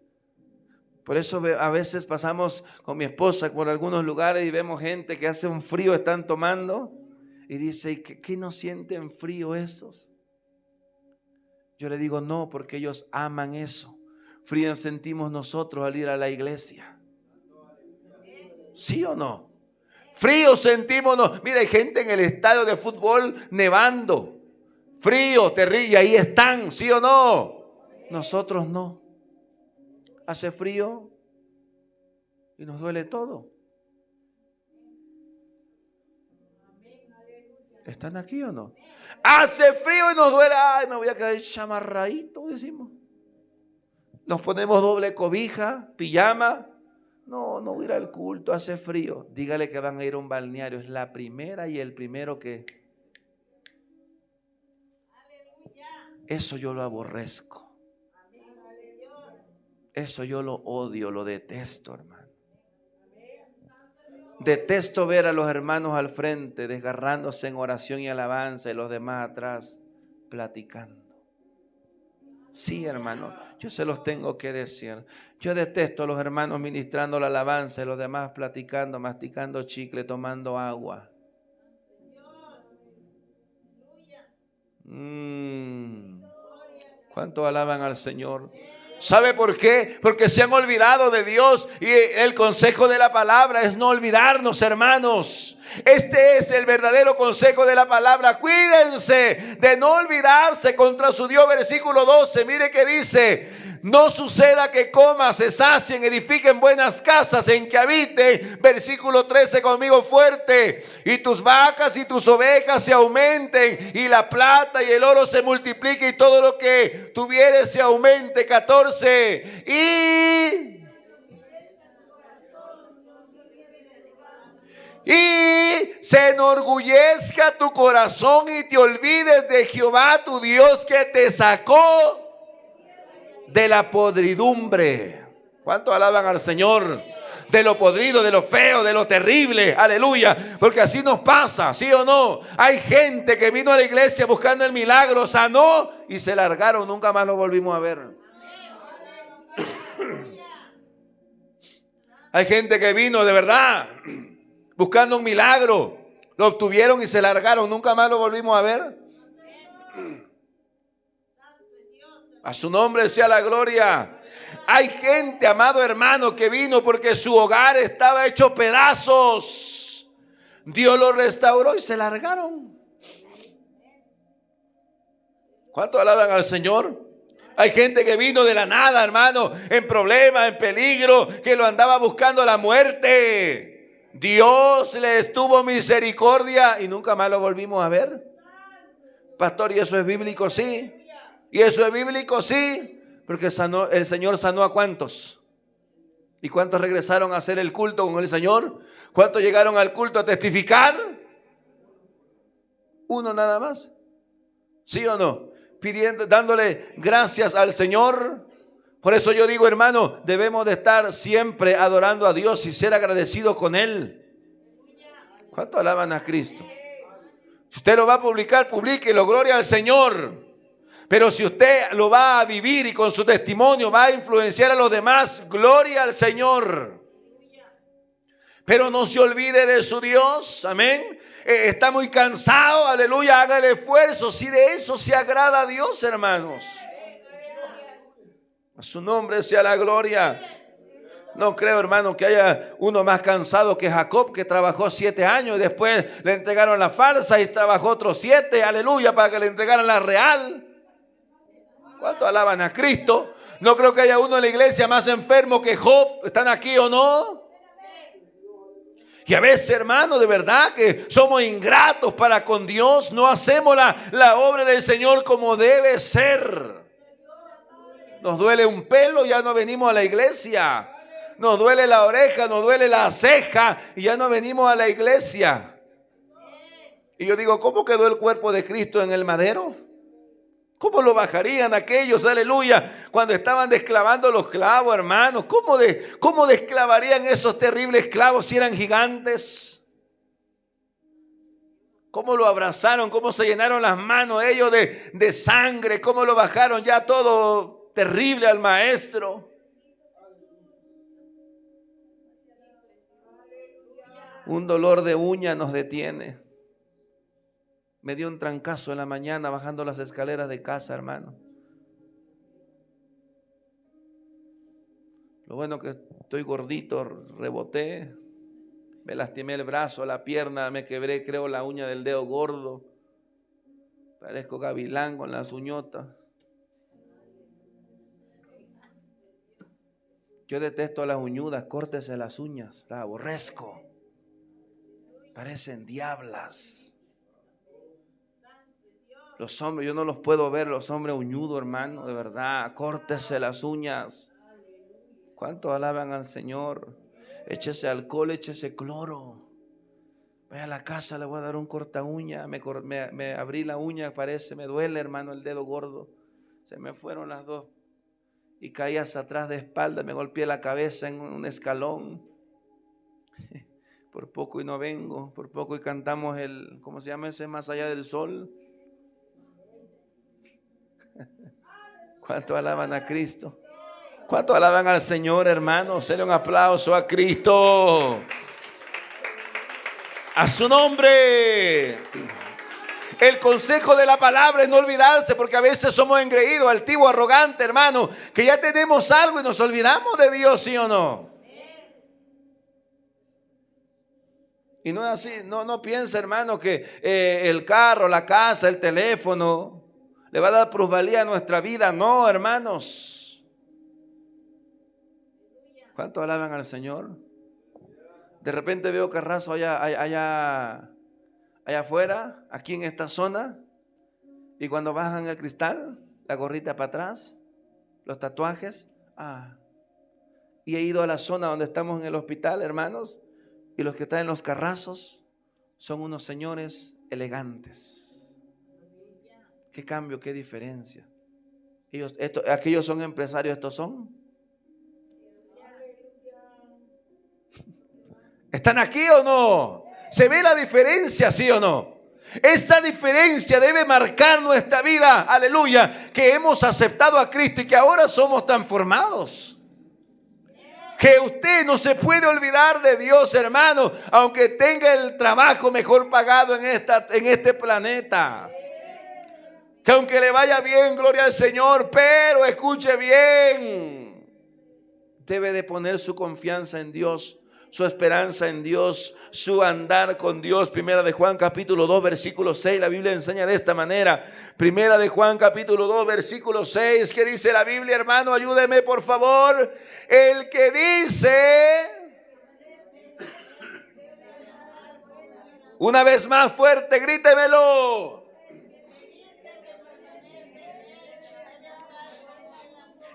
Por eso a veces pasamos con mi esposa por algunos lugares y vemos gente que hace un frío, están tomando. Y dice, ¿y qué no sienten frío esos? Yo le digo, no, porque ellos aman eso. Frío sentimos nosotros al ir a la iglesia. ¿Sí o no? Frío sentimos. Mira, hay gente en el estadio de fútbol nevando. Frío, terrible, y ahí están, ¿sí o no? Nosotros no. Hace frío y nos duele todo. ¿Están aquí o no? Hace frío y nos duele. Ay, me voy a quedar chamarradito, decimos. Nos ponemos doble cobija, pijama. No voy a ir al culto, hace frío. Dígale que van a ir a un balneario. Es la primera y el primero que... Eso yo lo aborrezco. Eso yo lo odio, lo detesto, hermano. Detesto ver a los hermanos al frente desgarrándose en oración y alabanza y los demás atrás platicando. Sí, hermano, yo se los tengo que decir. Yo detesto a los hermanos ministrando la alabanza y los demás platicando, masticando chicle, tomando agua. ¿Cuánto alaban al Señor? ¿Sabe por qué? Porque se han olvidado de Dios y el consejo de la palabra es no olvidarnos, hermanos. Este es el verdadero consejo de la palabra. Cuídense de no olvidarse contra su Dios. Versículo 12, mire que dice: no suceda que coman, se sacien, edifiquen buenas casas en que habiten. Versículo 13 conmigo fuerte. Y tus vacas y tus ovejas se aumenten, y la plata y el oro se multiplique, y todo lo que tuvieres se aumente. 14. Y se enorgullezca tu corazón y te olvides de Jehová tu Dios, que te sacó de la podridumbre. ¿Cuánto alaban al Señor? De lo podrido, de lo feo, de lo terrible. Aleluya. Porque así nos pasa, ¿sí o no? Hay gente que vino a la iglesia buscando el milagro, sanó y se largaron. Nunca más lo volvimos a ver. Hay gente que vino de verdad buscando un milagro, lo obtuvieron y se largaron. Nunca más lo volvimos a ver. A su nombre sea la gloria. Hay gente, amado hermano, que vino porque su hogar estaba hecho pedazos. Dios lo restauró y se largaron. ¿Cuánto alaban al Señor? Hay gente que vino de la nada, hermano, en problemas, en peligro, que lo andaba buscando la muerte. Dios les tuvo misericordia y nunca más lo volvimos a ver. Pastor, ¿y eso es bíblico? Sí. ¿Y eso es bíblico? Sí. Porque el Señor sanó a ¿cuántos? ¿Y cuántos regresaron a hacer el culto con el Señor? ¿Cuántos llegaron al culto a testificar? Uno nada más. ¿Sí o no? Dándole gracias al Señor. Por eso yo digo, hermano, debemos de estar siempre adorando a Dios y ser agradecidos con Él. ¿Cuánto alaban a Cristo? Si usted lo va a publicar, publíquelo, gloria al Señor. Pero si usted lo va a vivir y con su testimonio va a influenciar a los demás, gloria al Señor. Pero no se olvide de su Dios, amén. Está muy cansado, aleluya, haga el esfuerzo. Si de eso se agrada a Dios, hermanos. A su nombre sea la gloria. No creo, hermano, que haya uno más cansado que Jacob, que trabajó 7 años y después le entregaron la falsa y trabajó otros 7, aleluya, para que le entregaran la real. ¿Cuánto alaban a Cristo? No creo que haya uno en la iglesia más enfermo que Job. ¿Están aquí o no? Y a veces, hermano, de verdad que somos ingratos para con Dios. No hacemos la obra del Señor como debe ser. Nos duele un pelo, ya no venimos a la iglesia. Nos duele la oreja, nos duele la ceja y ya no venimos a la iglesia. Y yo digo, ¿cómo quedó el cuerpo de Cristo en el madero? ¿Cómo lo bajarían aquellos, aleluya, cuando estaban desclavando los clavos, hermanos? ¿Cómo desclavarían esos terribles clavos si eran gigantes? ¿Cómo lo abrazaron? ¿Cómo se llenaron las manos ellos de sangre? ¿Cómo lo bajaron ya todo terrible al maestro? Un dolor de uña nos detiene. Me dio un trancazo en la mañana bajando las escaleras de casa, hermano. Lo bueno que estoy gordito, reboté. Me lastimé el brazo, la pierna, me quebré, creo, la uña del dedo gordo. Parezco gavilán con las uñotas. Yo detesto a las uñudas, córtese las uñas, las aborrezco. Parecen diablas. Los hombres, yo no los puedo ver, los hombres uñudos, hermano, de verdad. Córtese las uñas. ¿Cuánto alaban al Señor? Échese alcohol, échese cloro. Vaya a la casa, le voy a dar un corta uña. Me abrí la uña, parece, me duele, hermano, el dedo gordo. Se me fueron las dos. Y caí hacia atrás de espalda, me golpeé la cabeza en un escalón. Por poco y no vengo, por poco y cantamos ¿cómo se llama ese? Más allá del sol. ¿Cuánto alaban a Cristo? ¿Cuánto alaban al Señor, hermanos? Denle un aplauso a Cristo. A su nombre. El consejo de la palabra es no olvidarse, porque a veces somos engreídos, altivos, arrogantes, hermano, que ya tenemos algo y nos olvidamos de Dios, ¿sí o no? Y no es así, no piensa, hermano, que el carro, la casa, el teléfono le va a dar plusvalía a nuestra vida. No, hermanos. ¿Cuánto alaban al Señor? De repente veo carrazo allá afuera, aquí en esta zona, y cuando bajan el cristal, la gorrita para atrás, los tatuajes, y he ido a la zona donde estamos en el hospital, hermanos, y los que están en los carrazos son unos señores elegantes. Qué cambio, qué diferencia. Aquellos son empresarios, estos son. ¿Están aquí o no? ¿Se ve la diferencia, sí o no? Esa diferencia debe marcar nuestra vida, aleluya, que hemos aceptado a Cristo y que ahora somos transformados. Que usted no se puede olvidar de Dios, hermano, aunque tenga el trabajo mejor pagado en este planeta. Que aunque le vaya bien, gloria al Señor, pero escuche bien, debe de poner su confianza en Dios, su esperanza en Dios, su andar con Dios. Primera de Juan capítulo 2 versículo 6, la Biblia enseña de esta manera. Primera de Juan capítulo 2 versículo 6, ¿qué dice la Biblia, hermano? Ayúdeme por favor. El que dice, una vez más fuerte, grítemelo.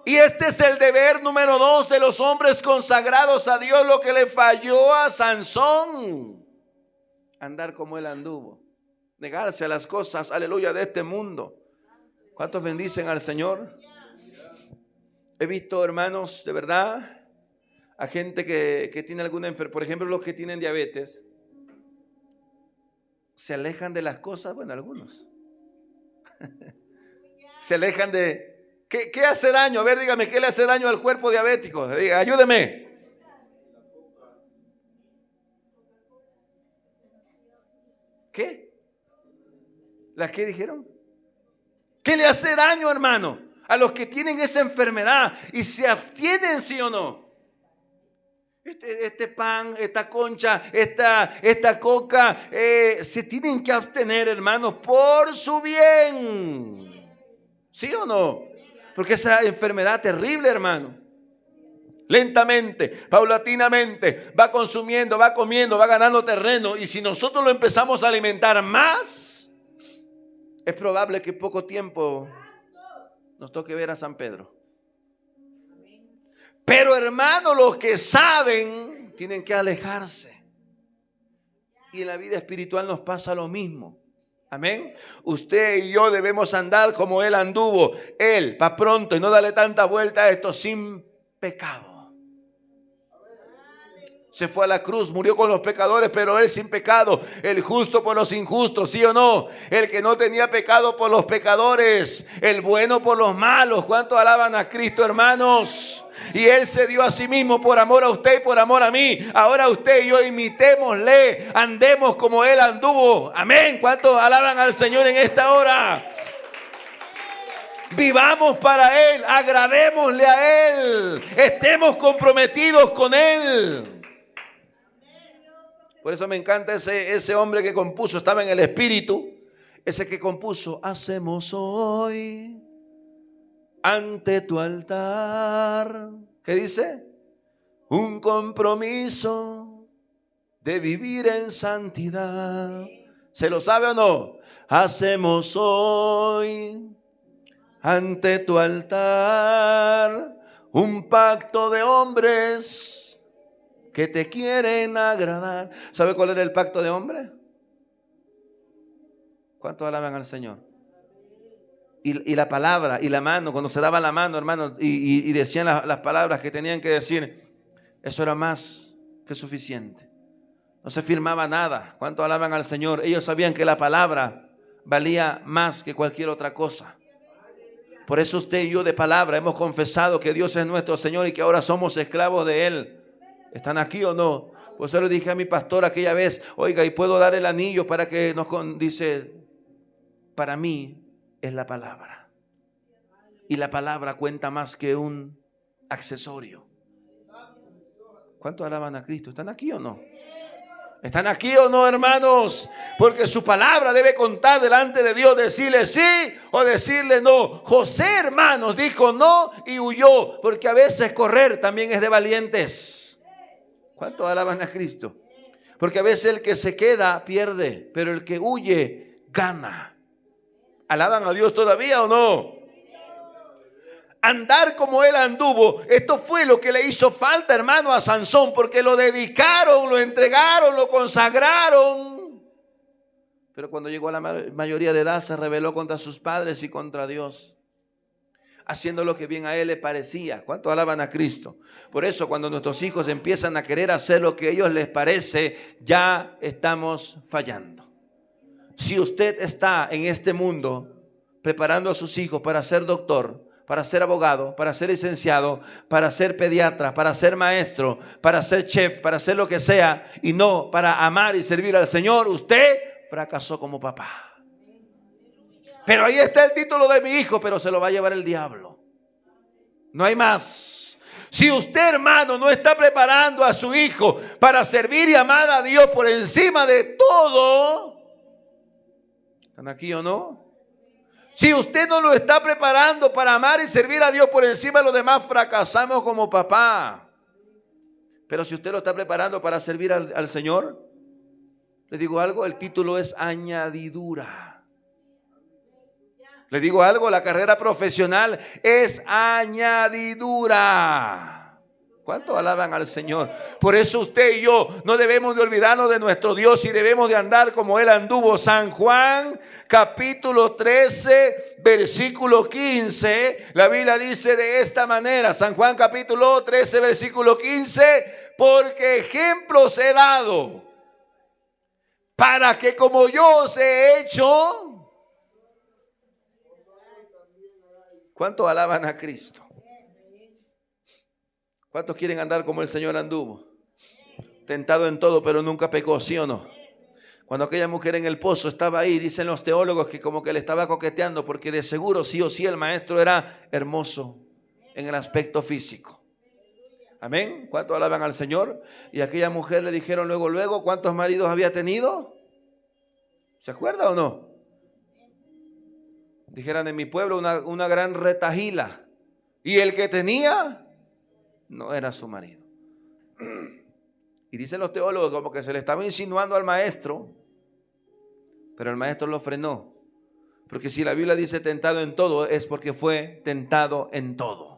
Y este es el deber número 2 de los hombres consagrados a Dios, lo que le falló a Sansón. Andar como él anduvo, negarse a las cosas, aleluya, de este mundo. ¿Cuántos bendicen al Señor? He visto, hermanos, de verdad, a gente que tiene alguna enfermedad, por ejemplo, los que tienen diabetes. se alejan de las cosas, bueno, algunos. Se alejan de... ¿Qué hace daño? A ver, dígame, ¿qué le hace daño al cuerpo diabético? Diga, ayúdeme. ¿Qué? ¿Las qué dijeron? ¿Qué le hace daño, hermano? A los que tienen esa enfermedad y se abstienen, ¿sí o no? Este pan, esta concha, esta coca, se tienen que abstener, hermanos, por su bien. ¿Sí o no? Porque esa enfermedad terrible, hermano. Lentamente, paulatinamente, va consumiendo, va comiendo, va ganando terreno. Y si nosotros lo empezamos a alimentar más, es probable que en poco tiempo nos toque ver a San Pedro. Pero hermano, los que saben tienen que alejarse. Y en la vida espiritual nos pasa lo mismo. Amén. Usted y yo debemos andar como Él anduvo. Él, para pronto, y no darle tanta vuelta a esto, sin pecado. Se fue a la cruz, murió con los pecadores, pero Él sin pecado. El justo por los injustos, ¿sí o no? El que no tenía pecado por los pecadores. El bueno por los malos. ¿Cuántos alaban a Cristo, hermanos? Y Él se dio a sí mismo por amor a usted y por amor a mí. Ahora usted y yo imitémosle. Andemos como Él anduvo. Amén. ¿Cuántos alaban al Señor en esta hora? Vivamos para Él. Agradémosle a Él. Estemos comprometidos con Él. Por eso me encanta ese hombre que compuso, estaba en el espíritu, ese que compuso, hacemos hoy ante tu altar. ¿Qué dice? Un compromiso de vivir en santidad. ¿Se lo sabe o no? Hacemos hoy ante tu altar un pacto de hombres que te quieren agradar. ¿Sabe cuál era el pacto de hombre? ¿Cuántos alaban al Señor? Y la palabra y la mano, cuando se daba la mano, hermano, y decían las palabras que tenían que decir, eso era más que suficiente. No se firmaba nada. ¿Cuántos alaban al Señor? Ellos sabían que la palabra valía más que cualquier otra cosa. Por eso usted y yo de palabra hemos confesado que Dios es nuestro Señor y que ahora somos esclavos de Él. ¿Están aquí o no? Por eso le dije a mi pastor aquella vez, oiga, ¿y puedo dar el anillo para que nos dice? Para mí es la palabra. Y la palabra cuenta más que un accesorio. ¿Cuántos alaban a Cristo? ¿Están aquí o no? ¿Están aquí o no, hermanos? Porque su palabra debe contar delante de Dios, decirle sí o decirle no. José, hermanos, dijo no y huyó, porque a veces correr también es de valientes. ¿Cuántos alaban a Cristo? Porque a veces el que se queda pierde, pero el que huye gana. ¿Alaban a Dios todavía o no? Andar como Él anduvo, esto fue lo que le hizo falta, hermano, a Sansón, porque lo dedicaron, lo entregaron, lo consagraron. Pero cuando llegó a la mayoría de edad se rebeló contra sus padres y contra Dios, haciendo lo que bien a él le parecía. ¿Cuántos alaban a Cristo? Por eso cuando nuestros hijos empiezan a querer hacer lo que a ellos les parece, ya estamos fallando. Si usted está en este mundo preparando a sus hijos para ser doctor, para ser abogado, para ser licenciado, para ser pediatra, para ser maestro, para ser chef, para hacer lo que sea, y no para amar y servir al Señor, usted fracasó como papá. Pero ahí está el título de mi hijo, pero se lo va a llevar el diablo. No hay más. Si usted, hermano, no está preparando a su hijo para servir y amar a Dios por encima de todo, ¿están aquí o no? Si usted no lo está preparando para amar y servir a Dios por encima de los demás, fracasamos como papá. Pero si usted lo está preparando para servir al Señor, le digo algo, el título es añadidura. Le digo algo, la carrera profesional es añadidura. ¿Cuántos alaban al Señor? Por eso usted y yo no debemos de olvidarnos de nuestro Dios y debemos de andar como Él anduvo. San Juan capítulo 13 versículo 15, la Biblia dice de esta manera, San Juan capítulo 13 versículo 15, porque ejemplos he dado para que como yo os he hecho. ¿Cuántos alaban a Cristo? ¿Cuántos quieren andar como el Señor anduvo? Tentado en todo, pero nunca pecó, ¿sí o no? Cuando aquella mujer en el pozo estaba ahí, dicen los teólogos que como que le estaba coqueteando, porque de seguro sí o sí el maestro era hermoso en el aspecto físico. Amén. ¿Cuántos alaban al Señor? Y a aquella mujer le dijeron luego, ¿cuántos maridos había tenido? ¿Se acuerda o no? Dijeran en mi pueblo una gran retajila. Y el que tenía no era su marido. Y dicen los teólogos como que se le estaba insinuando al maestro, pero el maestro lo frenó. Porque si la Biblia dice tentado en todo, es porque fue tentado en todo.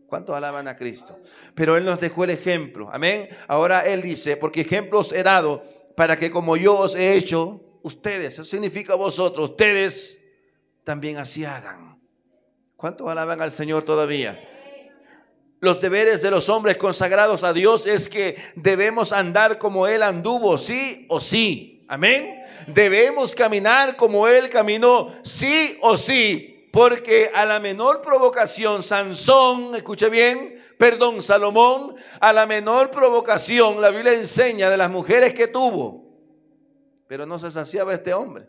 ¿Cuántos alaban a Cristo? Pero Él nos dejó el ejemplo. Amén. Ahora Él dice, porque ejemplos he dado para que como yo os he hecho, ustedes, eso significa vosotros, ustedes también así hagan. ¿Cuántos alaban al Señor todavía? Los deberes de los hombres consagrados a Dios es que debemos andar como Él anduvo, sí o sí. Amén. Debemos caminar como Él caminó, sí o sí. Porque a la menor provocación, Salomón, a la menor provocación, la Biblia enseña de las mujeres que tuvo. Pero no se saciaba este hombre.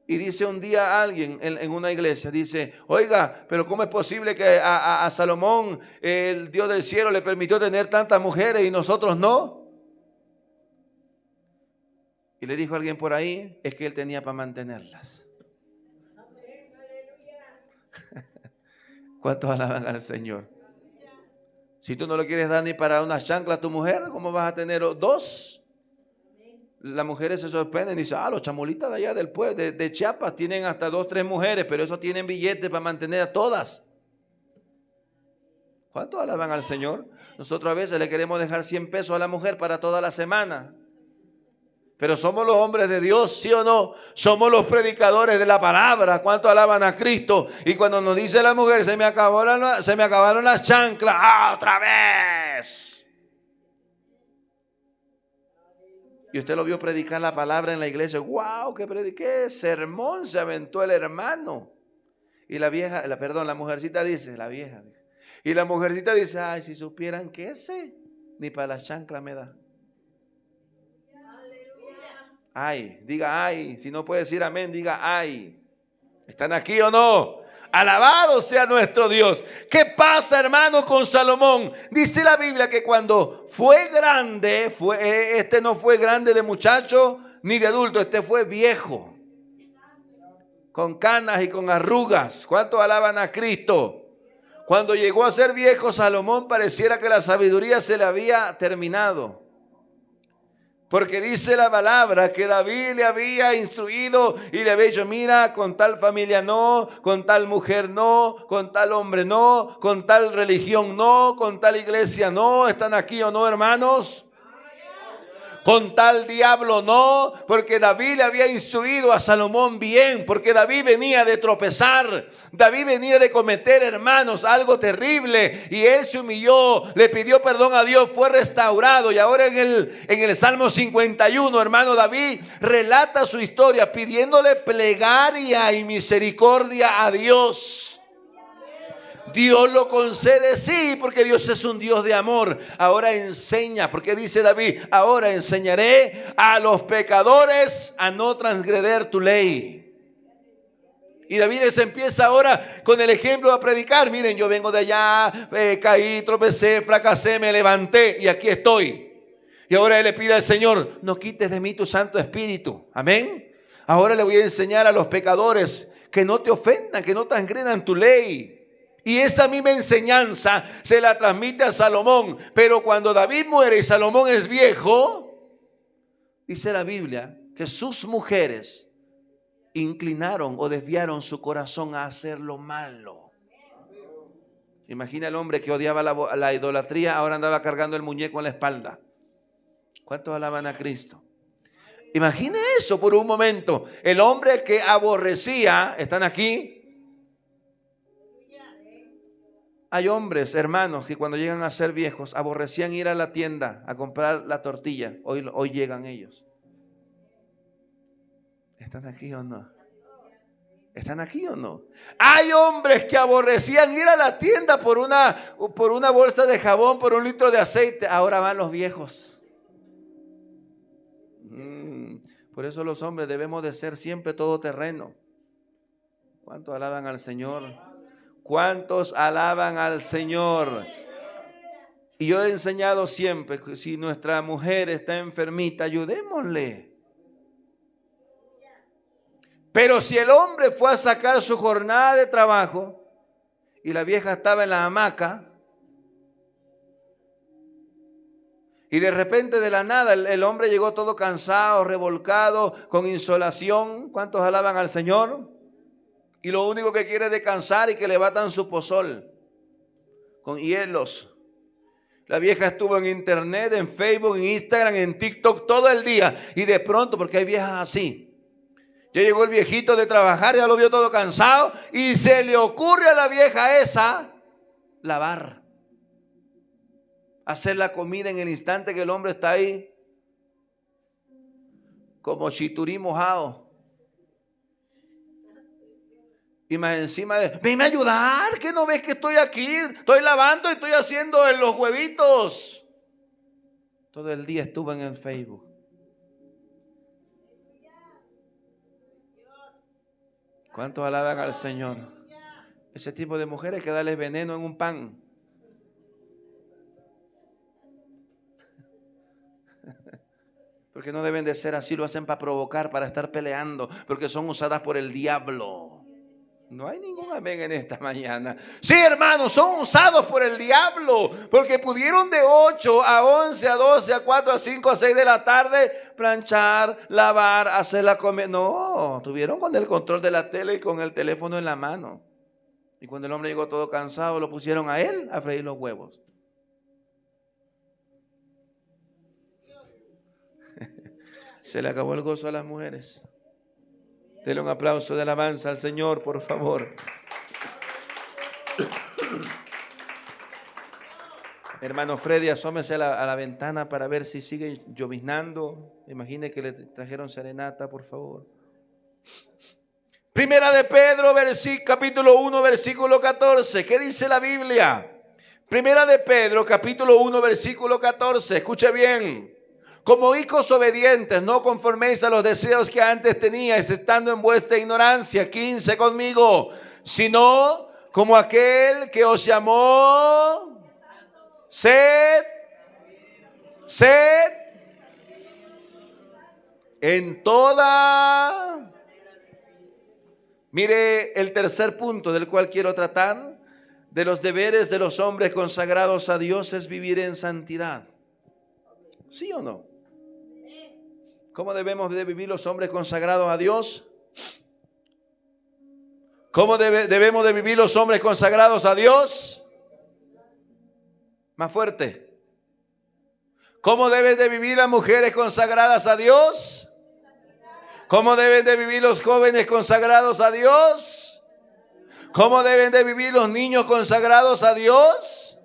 Y dice un día alguien en una iglesia, dice, oiga, pero ¿cómo es posible que a Salomón, el Dios del cielo, le permitió tener tantas mujeres y nosotros no? Y le dijo alguien por ahí, es que él tenía para mantenerlas. ¿Cuántos alaban al Señor? Si tú no le quieres dar ni para una chancla a tu mujer, ¿cómo vas a tener dos? Las mujeres se sorprenden y dicen, los chamulitas de allá del pueblo, de Chiapas, tienen hasta 2, 3 mujeres, pero esos tienen billetes para mantener a todas. ¿Cuántos alaban al Señor? Nosotros a veces le queremos dejar 100 pesos a la mujer para toda la semana. Pero somos los hombres de Dios, ¿sí o no? Somos los predicadores de la palabra. ¿Cuántos alaban a Cristo? Y cuando nos dice la mujer, se me acabaron las chanclas, otra vez. Y usted lo vio predicar la palabra en la iglesia. ¡Wow! ¡Qué prediqué! Sermón se aventó el hermano. Y la mujercita dice, y la mujercita dice, ay, si supieran que ni para las chanclas me da. Ay, diga ay. Si no puede decir amén, diga ay. ¿Están aquí o no? Alabado sea nuestro Dios. ¿Qué pasa, hermano, con Salomón? Dice la Biblia que cuando fue grande, este no fue grande de muchacho ni de adulto, este fue viejo, con canas y con arrugas. ¿Cuántos alaban a Cristo? Cuando llegó a ser viejo, Salomón pareciera que la sabiduría se le había terminado. Porque dice la palabra que David le había instruido y le había dicho, mira, con tal familia no, con tal mujer no, con tal hombre no, con tal religión no, con tal iglesia no. ¿Están aquí o no, hermanos? Con tal diablo no, porque David le había instruido a Salomón bien, porque David venía de tropezar, David venía de cometer, hermanos, algo terrible, y él se humilló, le pidió perdón a Dios, fue restaurado. Y ahora en el Salmo 51, hermano, David relata su historia pidiéndole plegaria y misericordia a Dios. Dios lo concede, sí, porque Dios es un Dios de amor. Ahora enseña, porque dice David, ahora enseñaré a los pecadores a no transgredir tu ley. Y David les empieza ahora con el ejemplo a predicar. Miren, yo vengo de allá, caí, tropecé, fracasé, me levanté y aquí estoy. Y ahora él le pide al Señor, no quites de mí tu Santo Espíritu. Amén. Ahora le voy a enseñar a los pecadores que no te ofendan, que no transgredan tu ley. Y esa misma enseñanza se la transmite a Salomón. Pero cuando David muere y Salomón es viejo, dice la Biblia que sus mujeres inclinaron o desviaron su corazón a hacer lo malo. Imagina el hombre que odiaba la idolatría, ahora andaba cargando el muñeco en la espalda. ¿Cuántos alaban a Cristo? Imagine eso por un momento. El hombre que aborrecía, ¿están aquí? Hay hombres, hermanos, que cuando llegan a ser viejos aborrecían ir a la tienda a comprar la tortilla. Hoy llegan ellos. ¿Están aquí o no? ¿Están aquí o no? Hay hombres que aborrecían ir a la tienda por una bolsa de jabón, por un litro de aceite. Ahora van los viejos. Por eso los hombres debemos de ser siempre todoterreno. ¿Cuántos alaban al Señor? ¿Cuántos alaban al Señor? Y yo he enseñado siempre que si nuestra mujer está enfermita, ayudémosle. Pero si el hombre fue a sacar su jornada de trabajo y la vieja estaba en la hamaca y de repente de la nada el hombre llegó todo cansado, revolcado, con insolación. ¿Cuántos alaban al Señor? Y lo único que quiere es descansar y que le batan su pozol con hielos. La vieja estuvo en internet, en Facebook, en Instagram, en TikTok todo el día. Y de pronto, porque hay viejas así, ya llegó el viejito de trabajar, ya lo vio todo cansado y se le ocurre a la vieja esa lavar, hacer la comida en el instante que el hombre está ahí como chiturí mojado. Y más encima de, venme a ayudar, que no ves que estoy aquí, estoy lavando y estoy haciendo los huevitos. Todo el día estuve en el Facebook. ¿Cuántos alaban al Señor? Ese tipo de mujeres que darles veneno en un pan. Porque no deben de ser así, lo hacen para provocar, para estar peleando, porque son usadas por el diablo. No hay ningún amén en esta mañana. Sí, hermanos, son usados por el diablo, porque pudieron de 8 a 11, a 12, a 4, a 5, a 6 de la tarde planchar, lavar, hacer la comida. No, tuvieron con el control de la tele y con el teléfono en la mano. Y cuando el hombre llegó todo cansado, lo pusieron a él a freír los huevos. Se le acabó el gozo a las mujeres. Denle un aplauso de alabanza al Señor, por favor. Hermano Freddy, asómese a la ventana para ver si sigue lloviznando. Imagine que le trajeron serenata, por favor. Primera de Pedro, capítulo 1, versículo 14. ¿Qué dice la Biblia? Primera de Pedro, capítulo 1, versículo 14. Escuche bien. Como hijos obedientes, no conforméis a los deseos que antes teníais, estando en vuestra ignorancia. 15 conmigo. Sino como aquel que os llamó, sed en toda. Mire el tercer punto del cual quiero tratar. De los deberes de los hombres consagrados a Dios es vivir en santidad. ¿Sí o no? ¿Cómo debemos de vivir los hombres consagrados a Dios? ¿Cómo debemos de vivir los hombres consagrados a Dios? Más fuerte. ¿Cómo deben de vivir las mujeres consagradas a Dios? ¿Cómo deben de vivir los jóvenes consagrados a Dios? ¿Cómo deben de vivir los niños consagrados a Dios?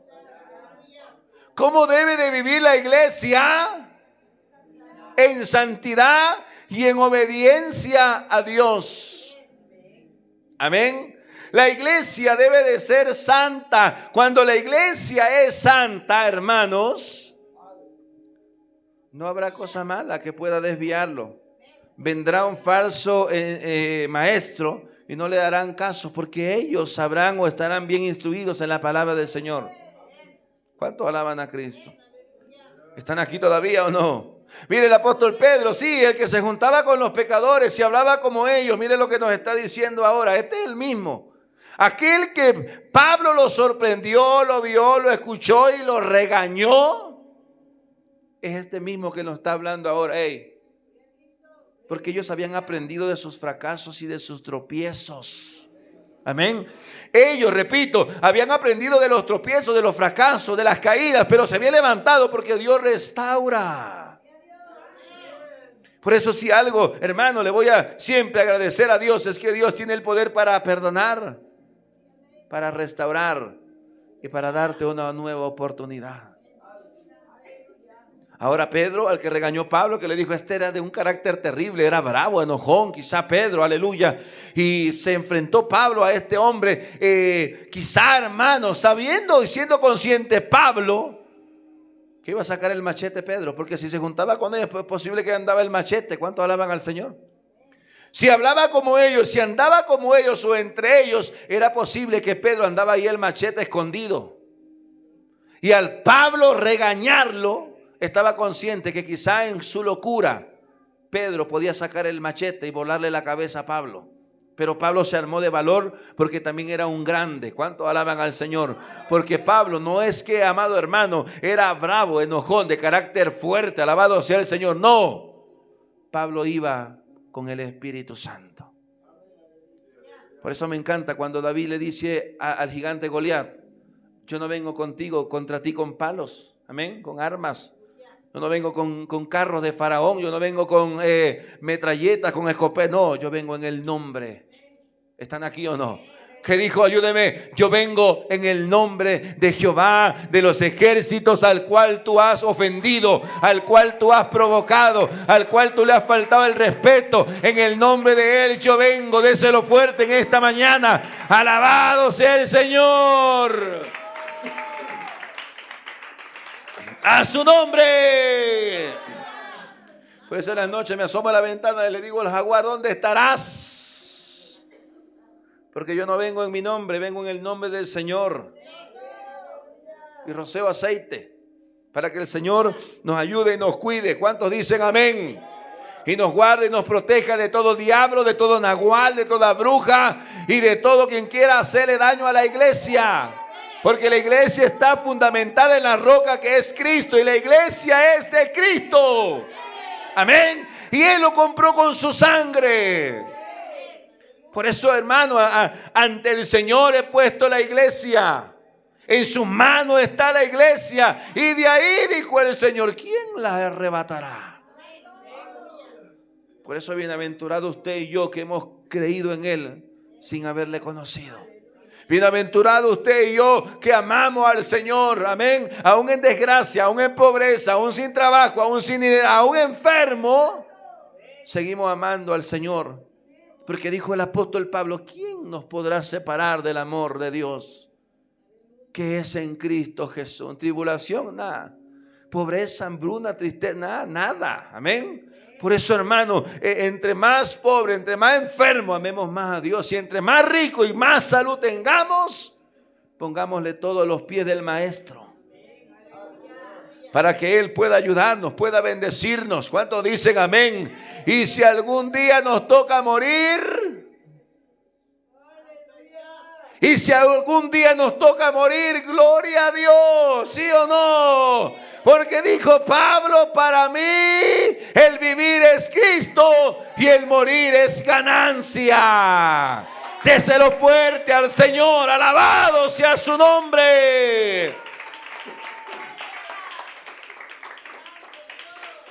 ¿Cómo debe de vivir la iglesia? En santidad y en obediencia a Dios. Amén. La iglesia debe de ser santa. Cuando la iglesia es santa, hermanos, no habrá cosa mala que pueda desviarlo. Vendrá un falso maestro y no le darán caso, porque ellos sabrán o estarán bien instruidos en la palabra del Señor. ¿Cuántos alaban a Cristo? ¿Están aquí todavía o no? Mire el apóstol Pedro, sí, el que se juntaba con los pecadores y hablaba como ellos. Mire lo que nos está diciendo ahora. Este es el mismo. Aquel que Pablo lo sorprendió, lo vio, lo escuchó y lo regañó. Es este mismo que nos está hablando ahora. Porque ellos habían aprendido de sus fracasos y de sus tropiezos. Amén. Ellos, repito, habían aprendido de los tropiezos, de los fracasos, de las caídas, pero se habían levantado porque Dios restaura. Por eso si algo, hermano, le voy a siempre agradecer a Dios, es que Dios tiene el poder para perdonar, para restaurar y para darte una nueva oportunidad. Ahora Pedro, al que regañó Pablo, que le dijo, este era de un carácter terrible, era bravo, enojón, quizá Pedro, aleluya. Y se enfrentó Pablo a este hombre, quizá hermano, sabiendo y siendo consciente Pablo, que iba a sacar el machete Pedro, porque si se juntaba con ellos, pues es posible que andaba el machete. ¿Cuántos alaban al Señor? Si hablaba como ellos, si andaba como ellos o entre ellos, era posible que Pedro andaba ahí el machete escondido. Y al Pablo regañarlo, estaba consciente que quizá en su locura Pedro podía sacar el machete y volarle la cabeza a Pablo. Pero Pablo se armó de valor porque también era un grande. ¿Cuántos alaban al Señor? Porque Pablo no es que, amado hermano, era bravo, enojón, de carácter fuerte, alabado sea el Señor. No, Pablo iba con el Espíritu Santo. Por eso me encanta cuando David le dice al gigante Goliat, yo no vengo contigo, contra ti con palos, amén, con armas. Yo no vengo con carros de Faraón, yo no vengo con metralletas, con escopetas, no, yo vengo en el nombre. ¿Están aquí o no? Que dijo, ayúdeme, yo vengo en el nombre de Jehová de los ejércitos, al cual tú has ofendido, al cual tú has provocado, al cual tú le has faltado el respeto. En el nombre de Él yo vengo, déselo fuerte en esta mañana. Alabado sea el Señor. A su nombre. Por eso en la noche me asomo a la ventana y le digo al jaguar, ¿dónde estarás? Porque yo no vengo en mi nombre, vengo en el nombre del Señor. Y roceo aceite para que el Señor nos ayude y nos cuide. ¿Cuántos dicen amén? Y nos guarde y nos proteja de todo diablo, de todo nagual, de toda bruja y de todo quien quiera hacerle daño a la iglesia. Porque la iglesia está fundamentada en la roca que es Cristo. Y la iglesia es de Cristo. Amén. Y Él lo compró con su sangre. Por eso, hermano, ante el Señor he puesto la iglesia. En sus manos está la iglesia. Y de ahí dijo el Señor, ¿quién la arrebatará? Por eso bienaventurado usted y yo que hemos creído en Él sin haberle conocido. Bienaventurado usted y yo que amamos al Señor, amén, aún en desgracia, aún en pobreza, aún sin trabajo, aún enfermo, seguimos amando al Señor. Porque dijo el apóstol Pablo, ¿quién nos podrá separar del amor de Dios que es en Cristo Jesús? Tribulación, nada. Pobreza, hambruna, tristeza, nada, amén. Por eso, hermano, entre más pobre, entre más enfermo, amemos más a Dios. Y entre más rico y más salud tengamos, pongámosle todo a los pies del Maestro. Para que Él pueda ayudarnos, pueda bendecirnos. ¿Cuántos dicen amén? Y si algún día nos toca morir, gloria a Dios, ¿sí o no? Porque dijo Pablo, para mí el vivir es Cristo y el morir es ganancia. Déselo fuerte al Señor, alabado sea su nombre.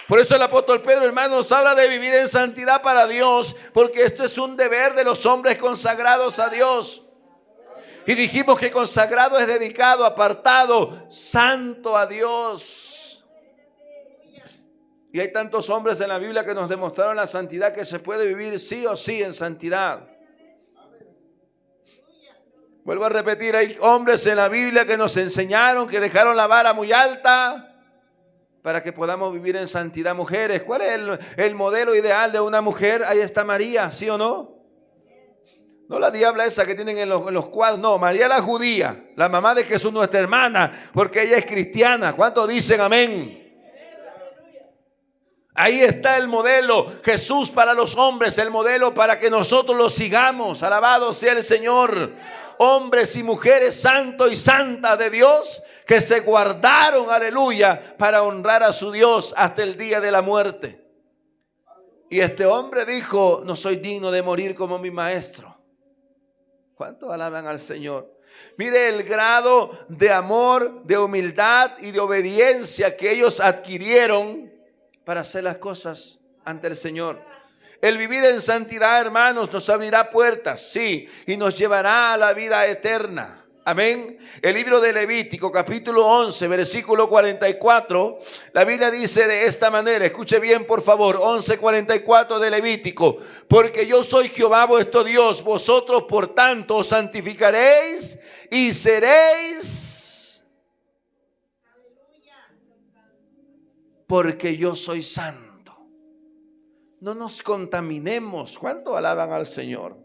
Por eso el apóstol Pedro, hermanos, habla de vivir en santidad para Dios, porque esto es un deber de los hombres consagrados a Dios. Y dijimos que consagrado es dedicado, apartado, santo a Dios. Y hay tantos hombres en la Biblia que nos demostraron la santidad, que se puede vivir sí o sí en santidad. Vuelvo a repetir, hay hombres en la Biblia que nos enseñaron, que dejaron la vara muy alta para que podamos vivir en santidad. Mujeres, ¿cuál es el modelo ideal de una mujer? Ahí está María, ¿sí o no? No la diabla esa que tienen en los cuadros, no, María la judía, la mamá de Jesús, nuestra hermana, porque ella es cristiana. ¿Cuántos dicen amén? Ahí está el modelo, Jesús para los hombres, el modelo para que nosotros lo sigamos. Alabado sea el Señor. Hombres y mujeres santos y santas de Dios que se guardaron, aleluya, para honrar a su Dios hasta el día de la muerte. Y este hombre dijo, no soy digno de morir como mi maestro. ¿Cuántos alaban al Señor? Mire el grado de amor, de humildad y de obediencia que ellos adquirieron para hacer las cosas ante el Señor. El vivir en santidad, hermanos, nos abrirá puertas, sí, y nos llevará a la vida eterna. Amén. El libro de Levítico, capítulo 11, versículo 44. La Biblia dice de esta manera, escuche bien por favor, 11:44 de Levítico. Porque yo soy Jehová vuestro Dios, vosotros por tanto os santificaréis y seréis, porque yo soy santo. No nos contaminemos. ¿Cuánto alaban al Señor?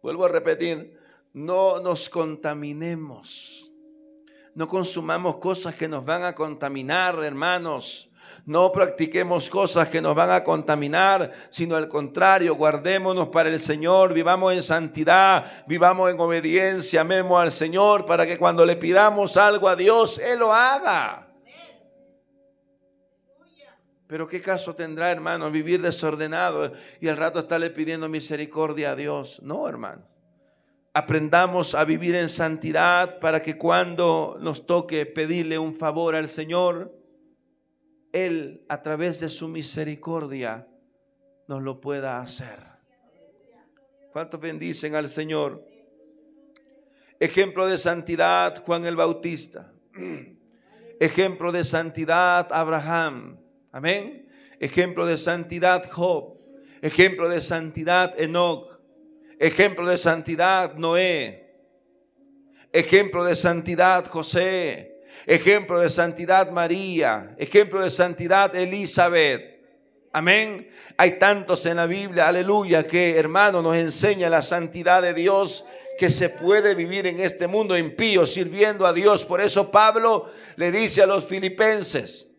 Vuelvo a repetir. No nos contaminemos, no consumamos cosas que nos van a contaminar, hermanos. No practiquemos cosas que nos van a contaminar, sino al contrario, guardémonos para el Señor, vivamos en santidad, vivamos en obediencia, amemos al Señor para que cuando le pidamos algo a Dios, Él lo haga. Pero qué caso tendrá, hermano, vivir desordenado y al rato estarle pidiendo misericordia a Dios. No, hermano. Aprendamos a vivir en santidad para que cuando nos toque pedirle un favor al Señor, Él a través de su misericordia nos lo pueda hacer. ¿Cuántos bendicen al Señor? Ejemplo de santidad, Juan el Bautista. Ejemplo de santidad, Abraham. Amén. Ejemplo de santidad, Job. Ejemplo de santidad, Enoc. Ejemplo de santidad, Noé. Ejemplo de santidad, José. Ejemplo de santidad, María. Ejemplo de santidad, Elizabeth. Amén. Hay tantos en la Biblia, aleluya, que hermano nos enseña la santidad de Dios, que se puede vivir en este mundo impío sirviendo a Dios. Por eso Pablo le dice a los filipenses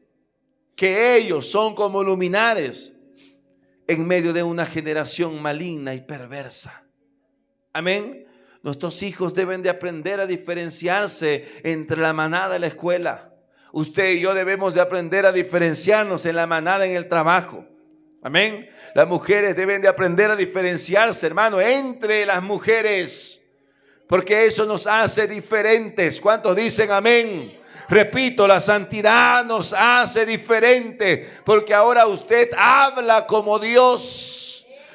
que ellos son como luminares en medio de una generación maligna y perversa. Amén. Nuestros hijos deben de aprender a diferenciarse entre la manada y la escuela. Usted y yo debemos de aprender a diferenciarnos en la manada en el trabajo. Amén. Las mujeres deben de aprender a diferenciarse, hermano, entre las mujeres, porque eso nos hace diferentes. ¿Cuántos dicen amén? Repito, la santidad nos hace diferentes, porque ahora usted habla como Dios.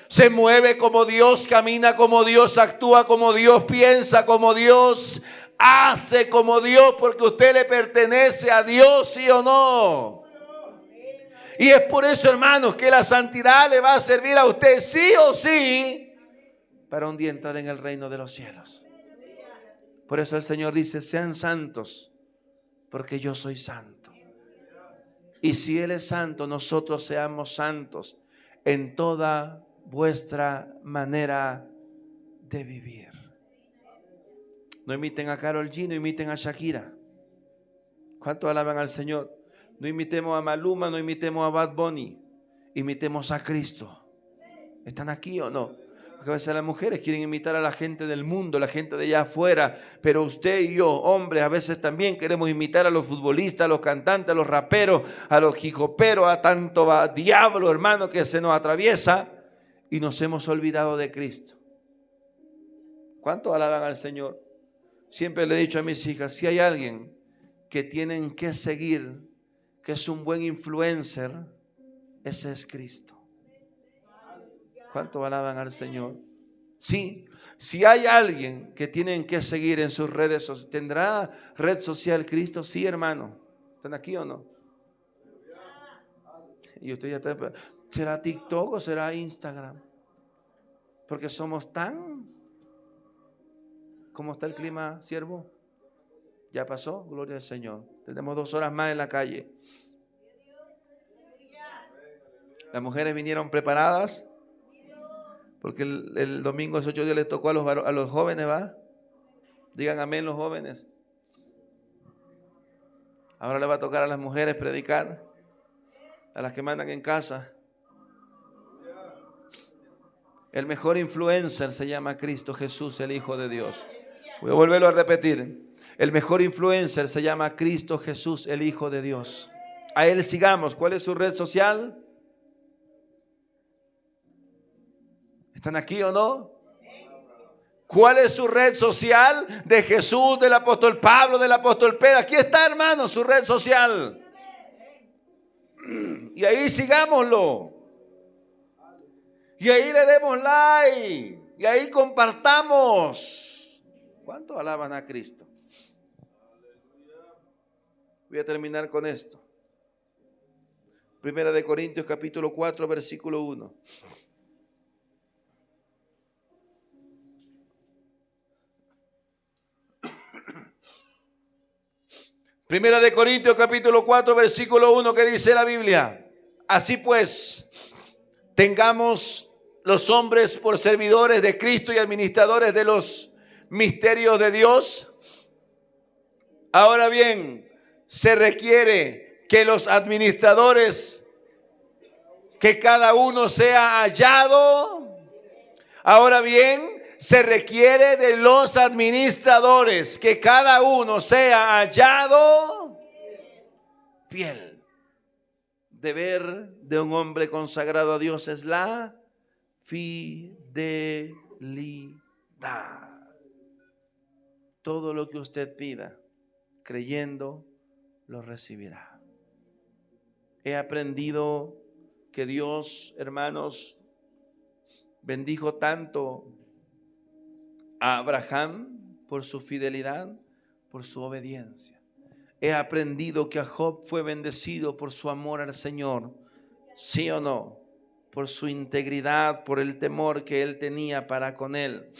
Se mueve como Dios, camina como Dios, actúa como Dios, piensa como Dios, hace como Dios, porque usted le pertenece a Dios, ¿sí o no? Y es por eso, hermanos, que la santidad le va a servir a usted sí o sí para un día entrar en el reino de los cielos. Por eso el Señor dice, sean santos, porque yo soy santo. Y si Él es santo, nosotros seamos santos en toda vuestra manera de vivir. No imiten a Karol G, no imiten a Shakira. ¿Cuánto alaban al Señor? No imitemos a Maluma, no imitemos a Bad Bunny. Imitemos a Cristo. ¿Están aquí o no? Porque a veces las mujeres quieren imitar a la gente del mundo, la gente de allá afuera. Pero usted y yo, hombres, a veces también queremos imitar a los futbolistas, a los cantantes, a los raperos, a los hijoperos, a tanto diablo, hermano, que se nos atraviesa. Y nos hemos olvidado de Cristo. ¿Cuánto alaban al Señor? Siempre le he dicho a mis hijas, si hay alguien que tienen que seguir, que es un buen influencer, ese es Cristo. ¿Cuánto alaban al Señor? Sí, si hay alguien que tienen que seguir en sus redes sociales, ¿tendrá red social Cristo? Sí, hermano. ¿Están aquí o no? Y usted ya está... ¿Será TikTok o será Instagram? Porque somos tan... ¿Cómo está el clima, siervo? ¿Ya pasó? Gloria al Señor. Tenemos 2 horas más en la calle. Las mujeres vinieron preparadas, porque el domingo esos 8 días les tocó a los jóvenes, ¿va? Digan amén los jóvenes. Ahora le va a tocar a las mujeres predicar, a las que mandan en casa. El mejor influencer se llama Cristo Jesús, el Hijo de Dios. Voy a volverlo a repetir. El mejor influencer se llama Cristo Jesús, el Hijo de Dios. A Él sigamos. ¿Cuál es su red social? ¿Están aquí o no? ¿Cuál es su red social? De Jesús, del apóstol Pablo, del apóstol Pedro. Aquí está, hermano, su red social. Y ahí sigámoslo. Y ahí le demos like. Y ahí compartamos. ¿Cuántos alaban a Cristo? Voy a terminar con esto. Primera de Corintios capítulo 4, versículo 1. Primera de Corintios capítulo 4, versículo 1, que dice la Biblia: así pues, tengamos los hombres por servidores de Cristo y administradores de los misterios de Dios. Ahora bien, se requiere que los administradores, que cada uno sea hallado. Ahora bien, se requiere de los administradores que cada uno sea hallado fiel. Deber de un hombre consagrado a Dios es la fidelidad. Todo lo que usted pida, creyendo, lo recibirá. He aprendido que Dios, hermanos, bendijo tanto a Abraham por su fidelidad, por su obediencia. He aprendido que a Job fue bendecido por su amor al Señor, ¿sí o no? Por su integridad, por el temor que él tenía para con él.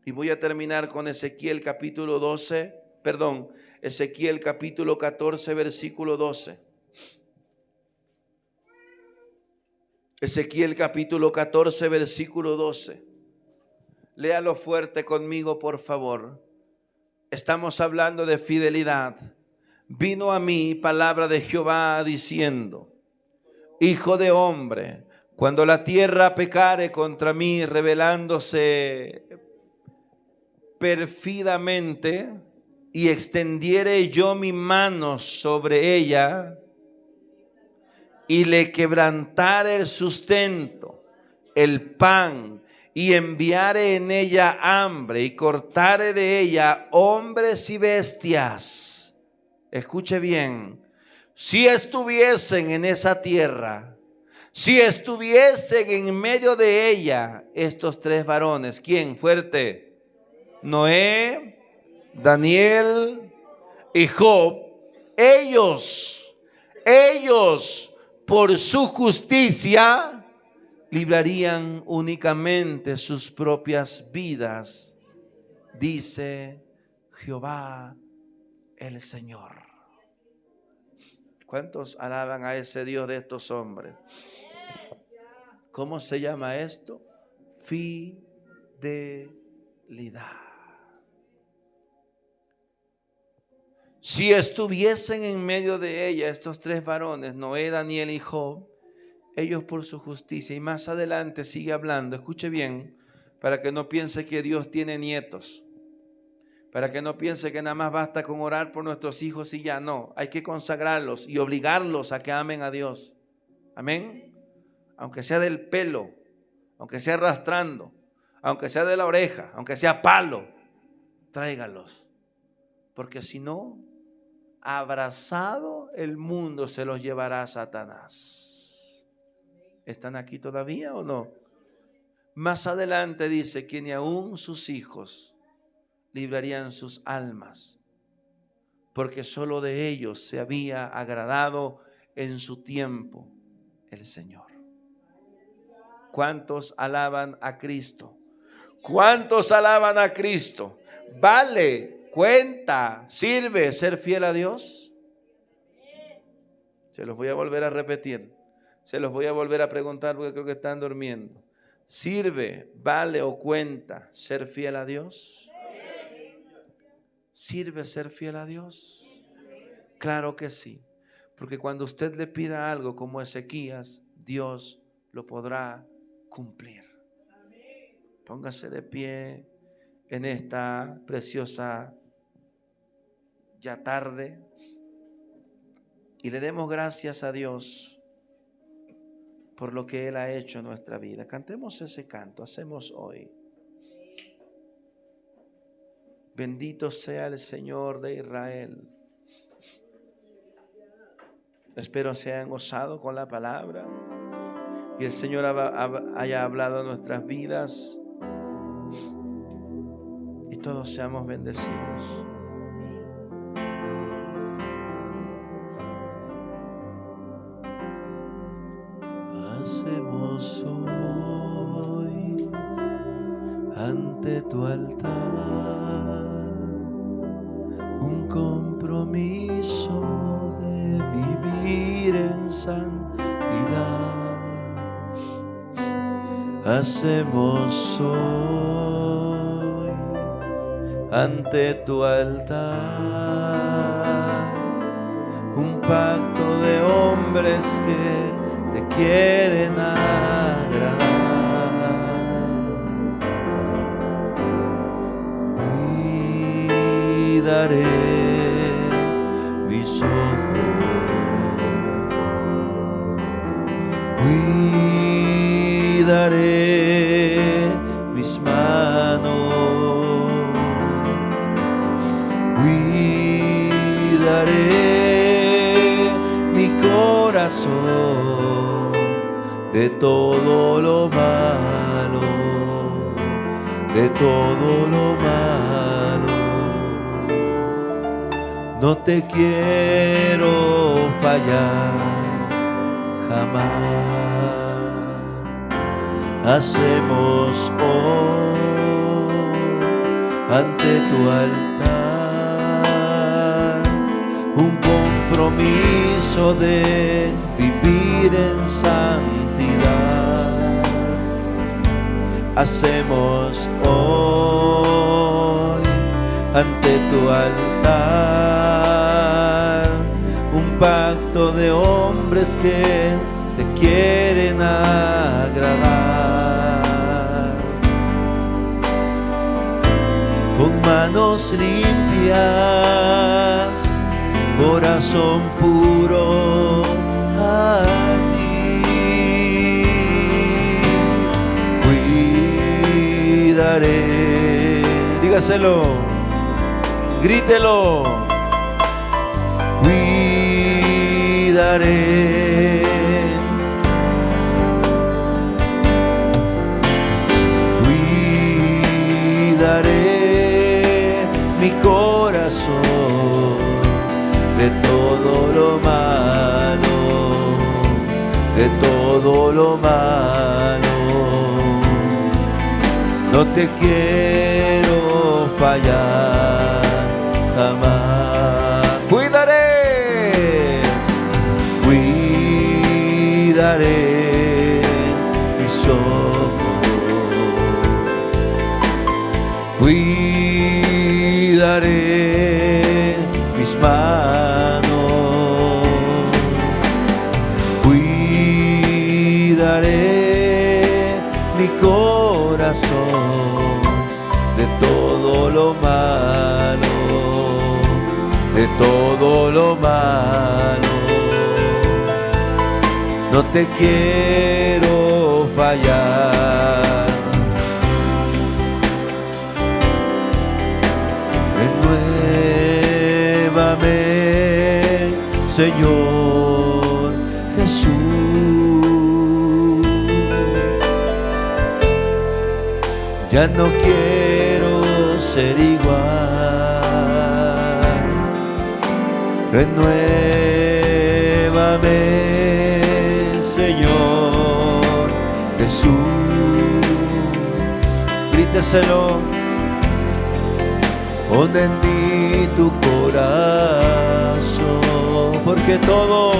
Y voy a terminar con Ezequiel capítulo 14, versículo 12. Ezequiel capítulo 14, versículo 12. Léalo fuerte conmigo, por favor. Estamos hablando de fidelidad. Vino a mí palabra de Jehová diciendo: hijo de hombre, cuando la tierra pecare contra mí, rebelándose pérfidamente, y extendiere yo mi mano sobre ella, y le quebrantare el sustento, el pan, y enviare en ella hambre, y cortare de ella hombres y bestias. Escuche bien: si estuviesen en esa tierra, si estuviesen en medio de ella estos tres varones, ¿quién? Fuerte. Noé, Daniel y Job. Ellos por su justicia librarían únicamente sus propias vidas, dice Jehová el Señor. ¿Cuántos alaban a ese Dios de estos hombres? ¿Cómo se llama esto? Fidelidad. Si estuviesen en medio de ella estos tres varones, Noé, Daniel y Job, ellos por su justicia. Y más adelante sigue hablando, escuche bien, para que no piense que Dios tiene nietos, para que no piense que nada más basta con orar por nuestros hijos y ya. No, hay que consagrarlos y obligarlos a que amen a Dios. Amén. Aunque sea del pelo, aunque sea arrastrando, aunque sea de la oreja, aunque sea palo, tráigalos. Porque si no, abrazado el mundo se los llevará a Satanás. ¿Están aquí todavía o no? Más adelante dice que ni aún sus hijos librarían sus almas, porque solo de ellos se había agradado en su tiempo el Señor. ¿Cuántos alaban a Cristo? ¿Cuántos alaban a Cristo? ¿Vale, cuenta, sirve ser fiel a Dios? Se los voy a volver a repetir. Se los voy a volver a preguntar porque creo que están durmiendo. ¿Sirve, vale o cuenta ser fiel a Dios? ¿Sirve ser fiel a Dios? Claro que sí. Porque cuando usted le pida algo como Ezequías, Dios lo podrá cumplir. Póngase de pie en esta preciosa ya tarde y le demos gracias a Dios por lo que Él ha hecho en nuestra vida. Cantemos ese canto, hacemos hoy. Bendito sea el Señor de Israel. Espero se hayan gozado con la palabra y el Señor haya hablado en nuestras vidas. todos seamos bendecidos. Hacemos hoy ante tu altar un compromiso de vivir en santidad. Hacemos hoy ante tu altar un pacto de hombres que te quieren agradar. Cuidaré mis ojos, cuidaré mis manos, cuidaré mi corazón de todo lo malo, de todo lo malo. No te quiero fallar jamás. Hacemos hoy ante tu altar un compromiso de vivir en santidad. Hacemos hoy ante tu altar un pacto de hombres que te quieren agradar. Con manos limpias, corazón puro a ti. Cuidaré, dígaselo, grítelo. Cuidaré, cuidaré mi corazón de todo lo malo, de todo lo malo. No te quiero fallar jamás. Cuidaré, cuidaré mis ojos, cuidaré mis manos, cuidaré mi corazón de todo lo malo, de todo lo malo. No te quiero fallar. Renuévame, Señor Jesús. Ya no quiero ser igual. Renuévame, Señor Jesús. Gríteselo. Pon en mí tu corazón, porque todo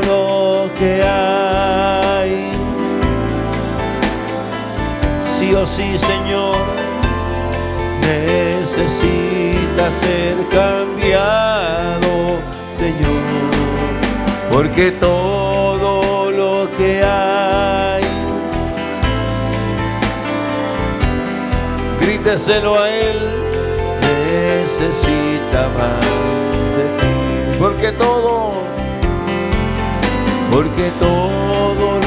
lo que hay, sí o sí, Señor, necesita ser cambiado, Señor, porque todo lo que hay, gríteselo a Él, necesita más de ti, porque todo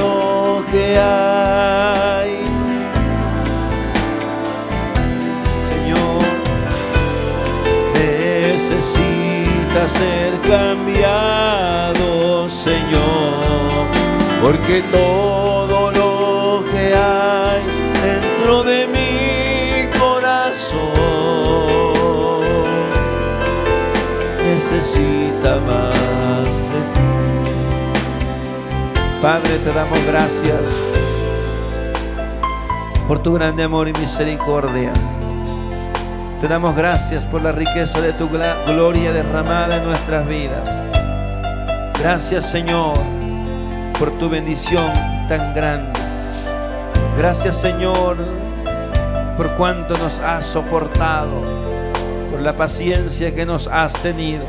lo que hay, Señor, necesita ser cambiado, Señor, porque todo lo que hay dentro de mí necesita más de ti. Padre, te damos gracias por tu grande amor y misericordia. Te damos gracias por la riqueza de tu gloria derramada en nuestras vidas. Gracias, Señor, por tu bendición tan grande. Gracias, Señor, por cuánto nos has soportado, por la paciencia que nos has tenido.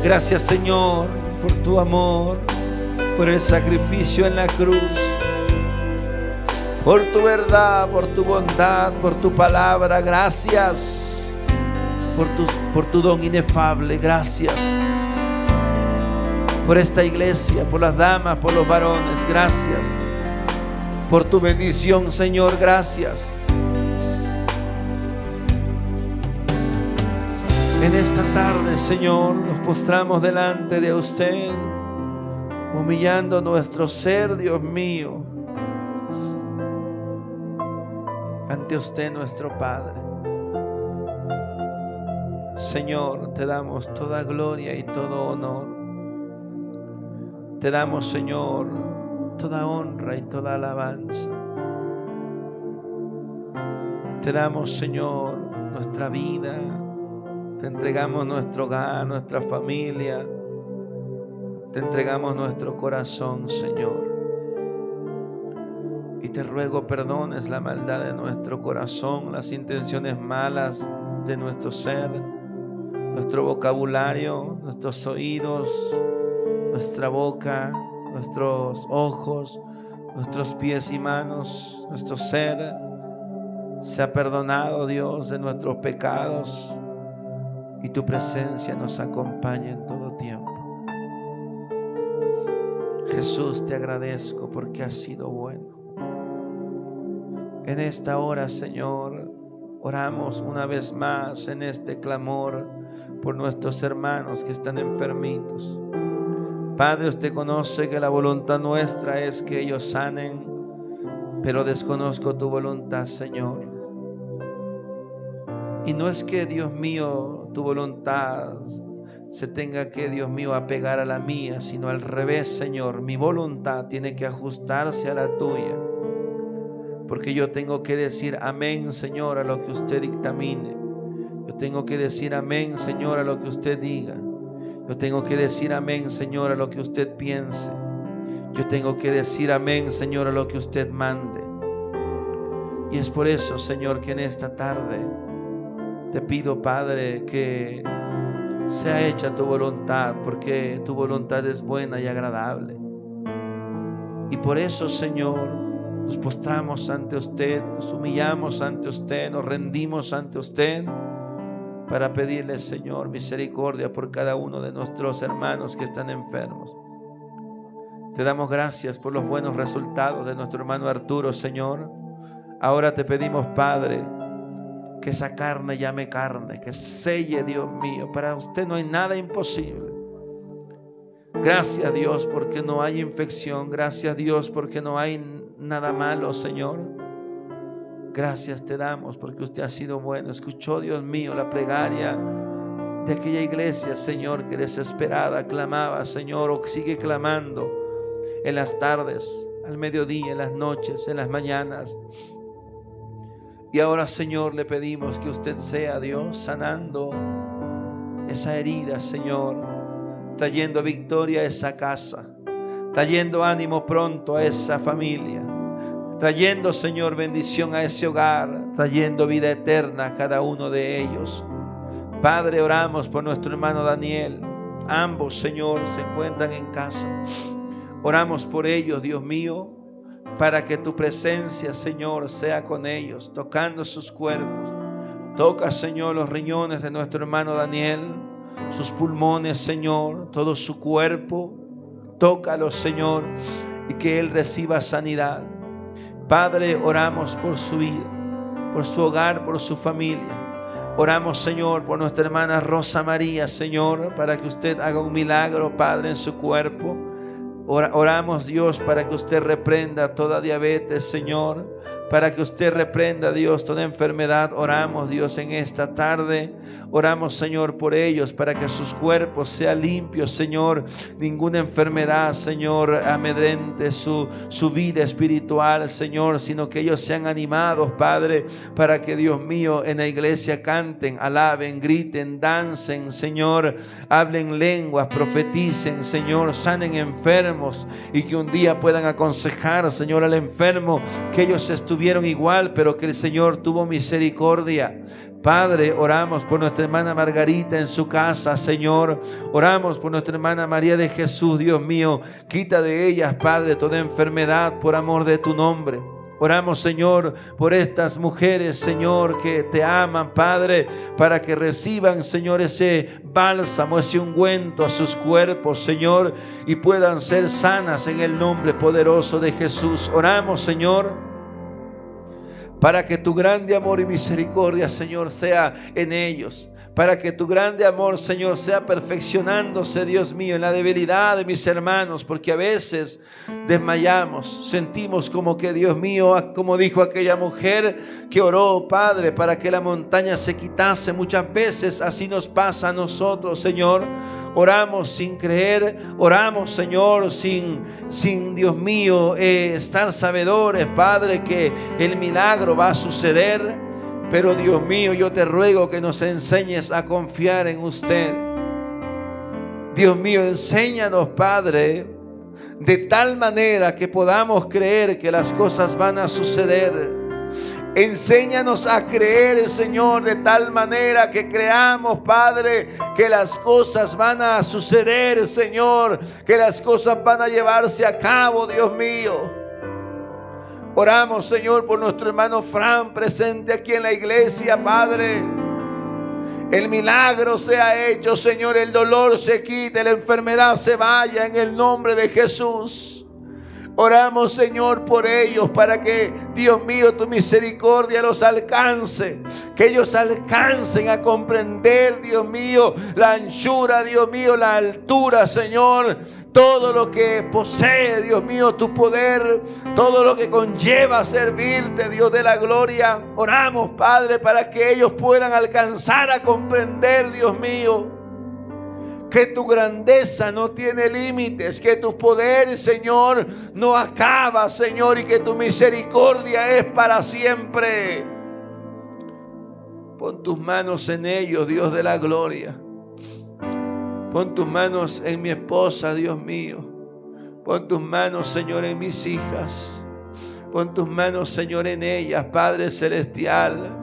Gracias, Señor, por tu amor, por el sacrificio en la cruz, por tu verdad, por tu bondad, por tu palabra. Gracias por tu don inefable. Gracias por esta iglesia, por las damas, por los varones. Gracias por tu bendición, Señor. Gracias. En esta tarde, Señor, nos postramos delante de usted, humillando nuestro ser, Dios mío, ante usted, nuestro Padre. Señor, te damos toda gloria y todo honor. Te damos, Señor, toda honra y toda alabanza. Te damos, Señor, nuestra vida. Te entregamos nuestro hogar, nuestra familia. Te entregamos nuestro corazón, Señor. Y te ruego perdones la maldad de nuestro corazón, las intenciones malas de nuestro ser, nuestro vocabulario, nuestros oídos, nuestra boca, nuestros ojos, nuestros pies y manos, nuestro ser. Sea perdonado, Dios, de nuestros pecados, y tu presencia nos acompaña en todo tiempo. Jesús, te agradezco porque has sido bueno. En esta hora, Señor, oramos una vez más en este clamor por nuestros hermanos que están enfermitos. Padre, usted conoce que la voluntad nuestra es que ellos sanen, pero desconozco tu voluntad, Señor. Y no es que, Dios mío, tu voluntad se tenga que, Dios mío, apegar a la mía, sino al revés, Señor. Mi voluntad tiene que ajustarse a la tuya, porque yo tengo que decir amén, Señor, a lo que usted dictamine. Yo tengo que decir amén, Señor, a lo que usted diga. Yo tengo que decir amén, Señor, a lo que usted piense. Yo tengo que decir amén, Señor, a lo que usted mande. Y es por eso, Señor, que en esta tarde te pido, Padre, que sea hecha tu voluntad, porque tu voluntad es buena y agradable. Y por eso, Señor, nos postramos ante usted, nos humillamos ante usted, nos rendimos ante usted para pedirle, Señor, misericordia por cada uno de nuestros hermanos que están enfermos. Te damos gracias por los buenos resultados de nuestro hermano Arturo, Señor. Ahora te pedimos, Padre, que esa carne llame carne, que selle, Dios mío. Para usted no hay nada imposible. Gracias, Dios, porque no hay infección. Gracias, Dios, porque no hay nada malo, Señor. Gracias te damos porque usted ha sido bueno. Escuchó, Dios mío, la plegaria de aquella iglesia, Señor, que desesperada clamaba, Señor, o sigue clamando en las tardes, al mediodía, en las noches, en las mañanas. Y ahora, Señor, le pedimos que usted sea, Dios, sanando esa herida, Señor, trayendo victoria a esa casa, trayendo ánimo pronto a esa familia, trayendo, Señor, bendición a ese hogar, trayendo vida eterna a cada uno de ellos. Padre, oramos por nuestro hermano Daniel. Ambos, Señor, se encuentran en casa. Oramos por ellos, Dios mío, para que tu presencia, Señor, sea con ellos, tocando sus cuerpos. Toca, Señor, los riñones de nuestro hermano Daniel, sus pulmones, Señor, todo su cuerpo. Tócalo, Señor, y que él reciba sanidad. Padre, oramos por su vida, por su hogar, por su familia. Oramos, Señor, por nuestra hermana Rosa María, Señor, para que usted haga un milagro, Padre, en su cuerpo. Oramos, Dios, para que usted reprenda toda diabetes, Señor, para que usted reprenda, Dios, toda enfermedad. Oramos, Dios, en esta tarde. Oramos, Señor, por ellos, para que sus cuerpos sean limpios, Señor. Ninguna enfermedad, Señor, amedrente su vida espiritual, Señor, sino que ellos sean animados, Padre, para que, Dios mío, en la iglesia canten, alaben, griten, dancen, Señor, hablen lenguas, profeticen, Señor, sanen enfermos, y que un día puedan aconsejar, Señor, al enfermo que ellos estuvieron igual, pero que el Señor tuvo misericordia. Padre, oramos por nuestra hermana Margarita en su casa, Señor. Oramos por nuestra hermana María de Jesús, Dios mío. Quita de ellas, Padre, toda enfermedad por amor de tu nombre. Oramos, Señor, por estas mujeres, Señor, que te aman, Padre, para que reciban, Señor, ese bálsamo, ese ungüento a sus cuerpos, Señor, y puedan ser sanas en el nombre poderoso de Jesús. Oramos, Señor, para que tu grande amor y misericordia, Señor, sea en ellos. Para que tu grande amor, Señor, sea perfeccionándose, Dios mío, en la debilidad de mis hermanos. Porque a veces desmayamos, sentimos como que, Dios mío, como dijo aquella mujer que oró, Padre, para que la montaña se quitase. Muchas veces así nos pasa a nosotros, Señor. Oramos sin creer, oramos, Señor, sin Dios mío, estar sabedores, Padre, que el milagro va a suceder. Pero Dios mío, yo te ruego que nos enseñes a confiar en usted. Dios mío, enséñanos, Padre, de tal manera que podamos creer que las cosas van a suceder. Enséñanos a creer, Señor, de tal manera que creamos, Padre, que las cosas van a suceder, Señor, que las cosas van a llevarse a cabo, Dios mío. Oramos, Señor, por nuestro hermano Fran presente aquí en la iglesia, Padre. El milagro sea hecho, Señor, el dolor se quite, la enfermedad se vaya en el nombre de Jesús. Oramos, Señor, por ellos, para que, Dios mío, tu misericordia los alcance. Que ellos alcancen a comprender, Dios mío, la anchura, Dios mío, la altura, Señor. Todo lo que posee, Dios mío, tu poder. Todo lo que conlleva servirte, Dios de la gloria. Oramos, Padre, para que ellos puedan alcanzar a comprender, Dios mío, que tu grandeza no tiene límites, que tu poder, Señor, no acaba, Señor, y que tu misericordia es para siempre. Pon tus manos en ellos, Dios de la gloria. Pon tus manos en mi esposa, Dios mío. Pon tus manos, Señor, en mis hijas. Pon tus manos, Señor, en ellas, Padre celestial.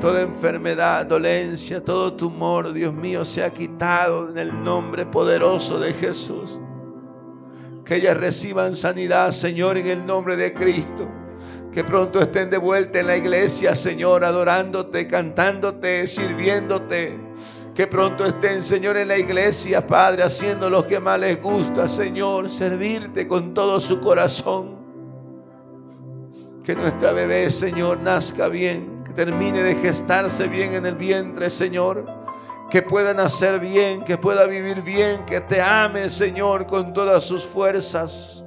Toda enfermedad, dolencia, todo tumor, Dios mío, se ha quitado en el nombre poderoso de Jesús. Que ellas reciban sanidad, Señor, en el nombre de Cristo. Que pronto estén de vuelta en la iglesia, Señor, adorándote, cantándote, sirviéndote. Que pronto estén, Señor, en la iglesia, Padre, haciendo lo que más les gusta, Señor, servirte con todo su corazón. Que nuestra bebé, Señor, nazca bien, que termine de gestarse bien en el vientre, Señor. Que pueda nacer bien, que pueda vivir bien, que te ame, Señor, con todas sus fuerzas.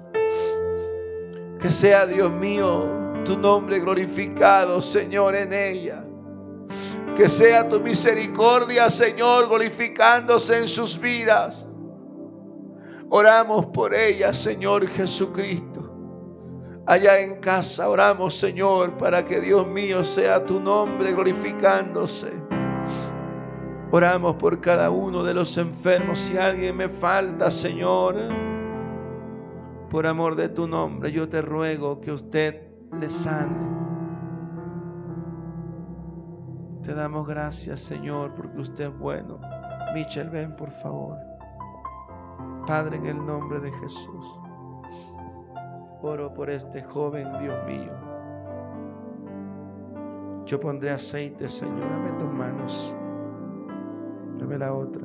Que sea, Dios mío, tu nombre glorificado, Señor, en ella. Que sea tu misericordia, Señor, glorificándose en sus vidas. Oramos por ella, Señor Jesucristo. Allá en casa oramos, Señor, para que, Dios mío, sea tu nombre glorificándose. Oramos por cada uno de los enfermos. Si alguien me falta, Señor, por amor de tu nombre, yo te ruego que usted le sane. Te damos gracias, Señor, porque usted es bueno. Michelle, ven, por favor. Padre, en el nombre de Jesús, oro por este joven, Dios mío. Yo pondré aceite, Señor. Dame tus manos. Dame la otra.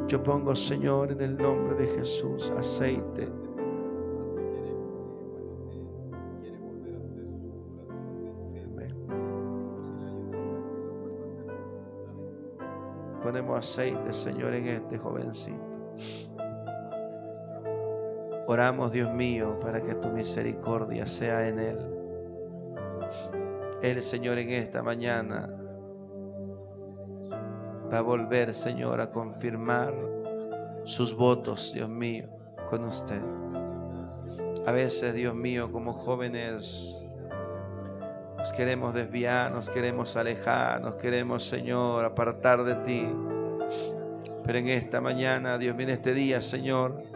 Yo pongo, Señor, en el nombre de Jesús, aceite. Ponemos aceite, Señor, en este jovencito. Oramos, Dios mío, para que tu misericordia sea en él. El Señor, en esta mañana va a volver, Señor, a confirmar sus votos, Dios mío, con usted. A veces, Dios mío, como jóvenes nos queremos desviar, nos queremos alejar, nos queremos, Señor, apartar de ti. Pero en esta mañana, Dios mío, en este día, Señor,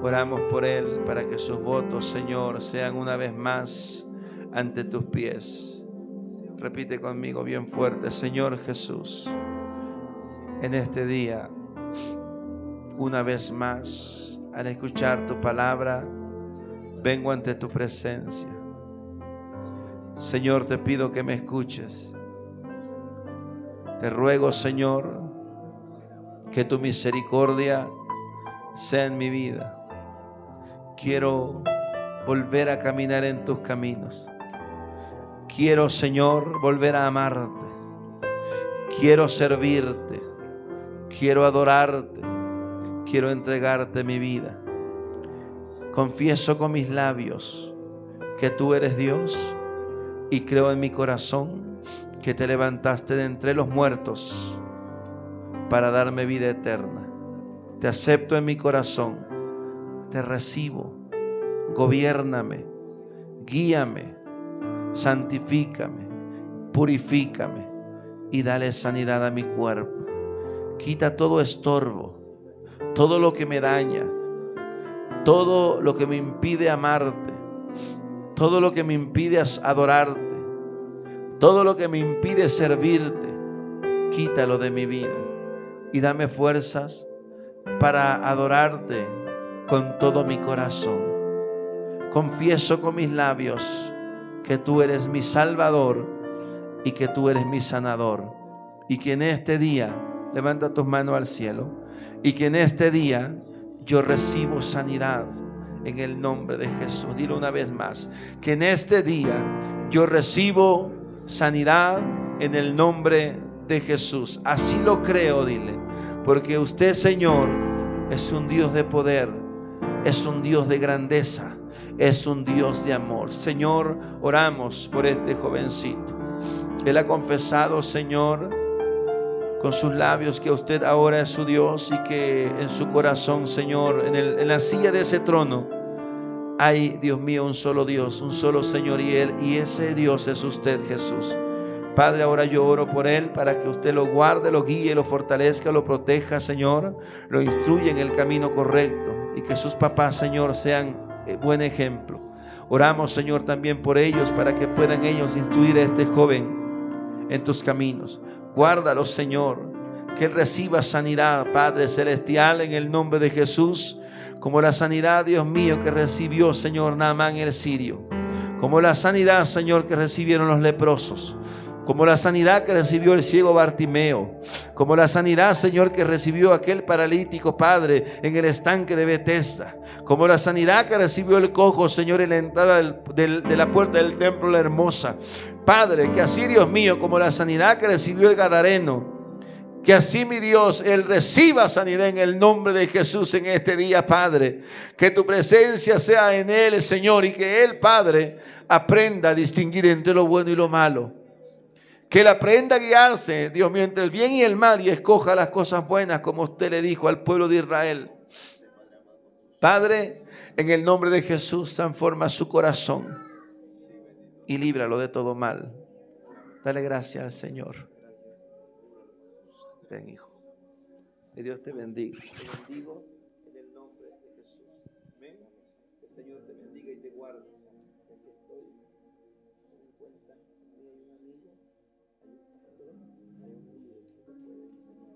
oramos por él para que sus votos, Señor, sean una vez más ante tus pies. Repite conmigo bien fuerte: Señor Jesús, en este día, una vez más, al escuchar tu palabra, vengo ante tu presencia. Señor, te pido que me escuches. Te ruego, Señor, que tu misericordia sea en mi vida. Quiero volver a caminar en tus caminos. Quiero, Señor, volver a amarte. Quiero servirte. Quiero adorarte. Quiero entregarte mi vida. Confieso con mis labios que tú eres Dios y creo en mi corazón que te levantaste de entre los muertos para darme vida eterna. Te acepto en mi corazón. Te recibo. Gobiérname. Guíame. Santifícame. Purifícame y dale sanidad a mi cuerpo. Quita todo estorbo, todo lo que me daña, todo lo que me impide amarte, todo lo que me impide adorarte, todo lo que me impide servirte. Quítalo de mi vida y dame fuerzas para adorarte con todo mi corazón. Confieso con mis labios que tú eres mi Salvador y que tú eres mi sanador, y que en este día, levanta tus manos al cielo, y que en este día yo recibo sanidad en el nombre de Jesús. Dilo una vez más: que en este día yo recibo sanidad en el nombre de Jesús. Así lo creo, dile, porque usted, Señor, es un Dios de poder, es un Dios de grandeza, es un Dios de amor. Señor, oramos por este jovencito. Él ha confesado, Señor, con sus labios que usted ahora es su Dios, y que en su corazón, Señor, en la silla de ese trono hay, Dios mío, un solo Dios, un solo Señor, y ese Dios es usted, Jesús. Padre, ahora yo oro por él para que usted lo guarde, lo guíe, lo fortalezca, lo proteja, Señor, lo instruya en el camino correcto, y que sus papás, Señor, sean buen ejemplo. Oramos, Señor, también por ellos, para que puedan ellos instruir a este joven en tus caminos. Guárdalo, Señor, que él reciba sanidad, Padre celestial, en el nombre de Jesús, como la sanidad, Dios mío, que recibió, Señor, Naamán el sirio, como la sanidad, Señor, que recibieron los leprosos, como la sanidad que recibió el ciego Bartimeo, como la sanidad, Señor, que recibió aquel paralítico, Padre, en el estanque de Betesda, como la sanidad que recibió el cojo, Señor, en la entrada de la puerta del templo La Hermosa. Padre, que así, Dios mío, como la sanidad que recibió el gadareno, que así, mi Dios, él reciba sanidad en el nombre de Jesús en este día, Padre. Que tu presencia sea en él, Señor, y que él, Padre, aprenda a distinguir entre lo bueno y lo malo. Que él aprenda a guiarse, Dios mío, entre el bien y el mal, y escoja las cosas buenas, como usted le dijo al pueblo de Israel. Padre, en el nombre de Jesús, transforma su corazón y líbralo de todo mal. Dale gracias al Señor. Ven, hijo. Que Dios te bendiga. Te bendigo en el nombre de Jesús. Amén. Que el Señor te bendiga y te guarde. Aquí estoy. Me cuenta. Hay un amigo. Hay un pastor. Hay un líder que te puede enseñar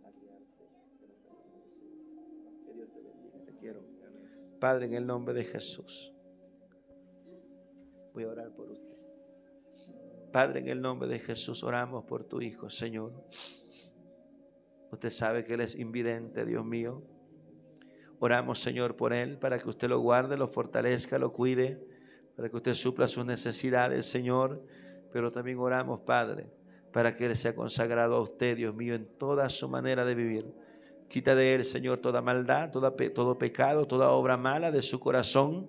a guiarte de los caminos del Señor. Que Dios te bendiga. Te quiero. Padre, en el nombre de Jesús, voy a orar por usted. Padre, en el nombre de Jesús, oramos por tu hijo, Señor. Usted sabe que él es invidente, Dios mío. Oramos, Señor, por él, para que usted lo guarde, lo fortalezca, lo cuide, para que usted supla sus necesidades, Señor. Pero también oramos, Padre, para que él sea consagrado a usted, Dios mío, en toda su manera de vivir. Quita de él, Señor, toda maldad, todo pecado, toda obra mala de su corazón.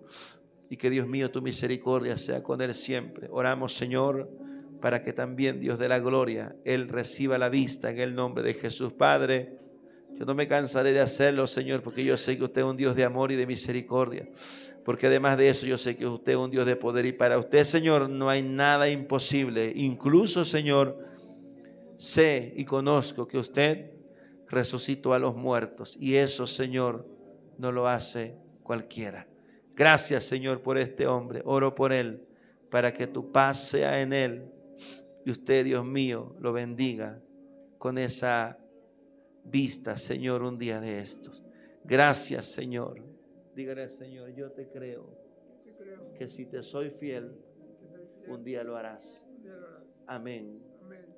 Y que, Dios mío, tu misericordia sea con él siempre. Oramos, Señor, para que también, Dios de la gloria, él reciba la vista en el nombre de Jesús. Padre, yo no me cansaré de hacerlo, Señor, porque yo sé que usted es un Dios de amor y de misericordia. Porque además de eso, yo sé que usted es un Dios de poder. Y para usted, Señor, no hay nada imposible. Incluso, Señor, sé y conozco que usted resucitó a los muertos. Y eso, Señor, no lo hace cualquiera. Gracias, Señor, por este hombre. Oro por él, para que tu paz sea en él. Y usted, Dios mío, lo bendiga con esa vista, Señor, un día de estos. Gracias, Señor. Dígale, Señor, yo te creo que si te soy fiel, un día lo harás. Amén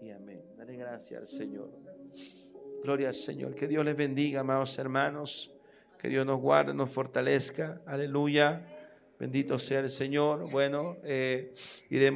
y amén. Dale gracias al Señor. Gloria al Señor. Que Dios les bendiga, amados hermanos. Que Dios nos guarde, nos fortalezca. Aleluya. Bendito sea el Señor. Bueno, iremos.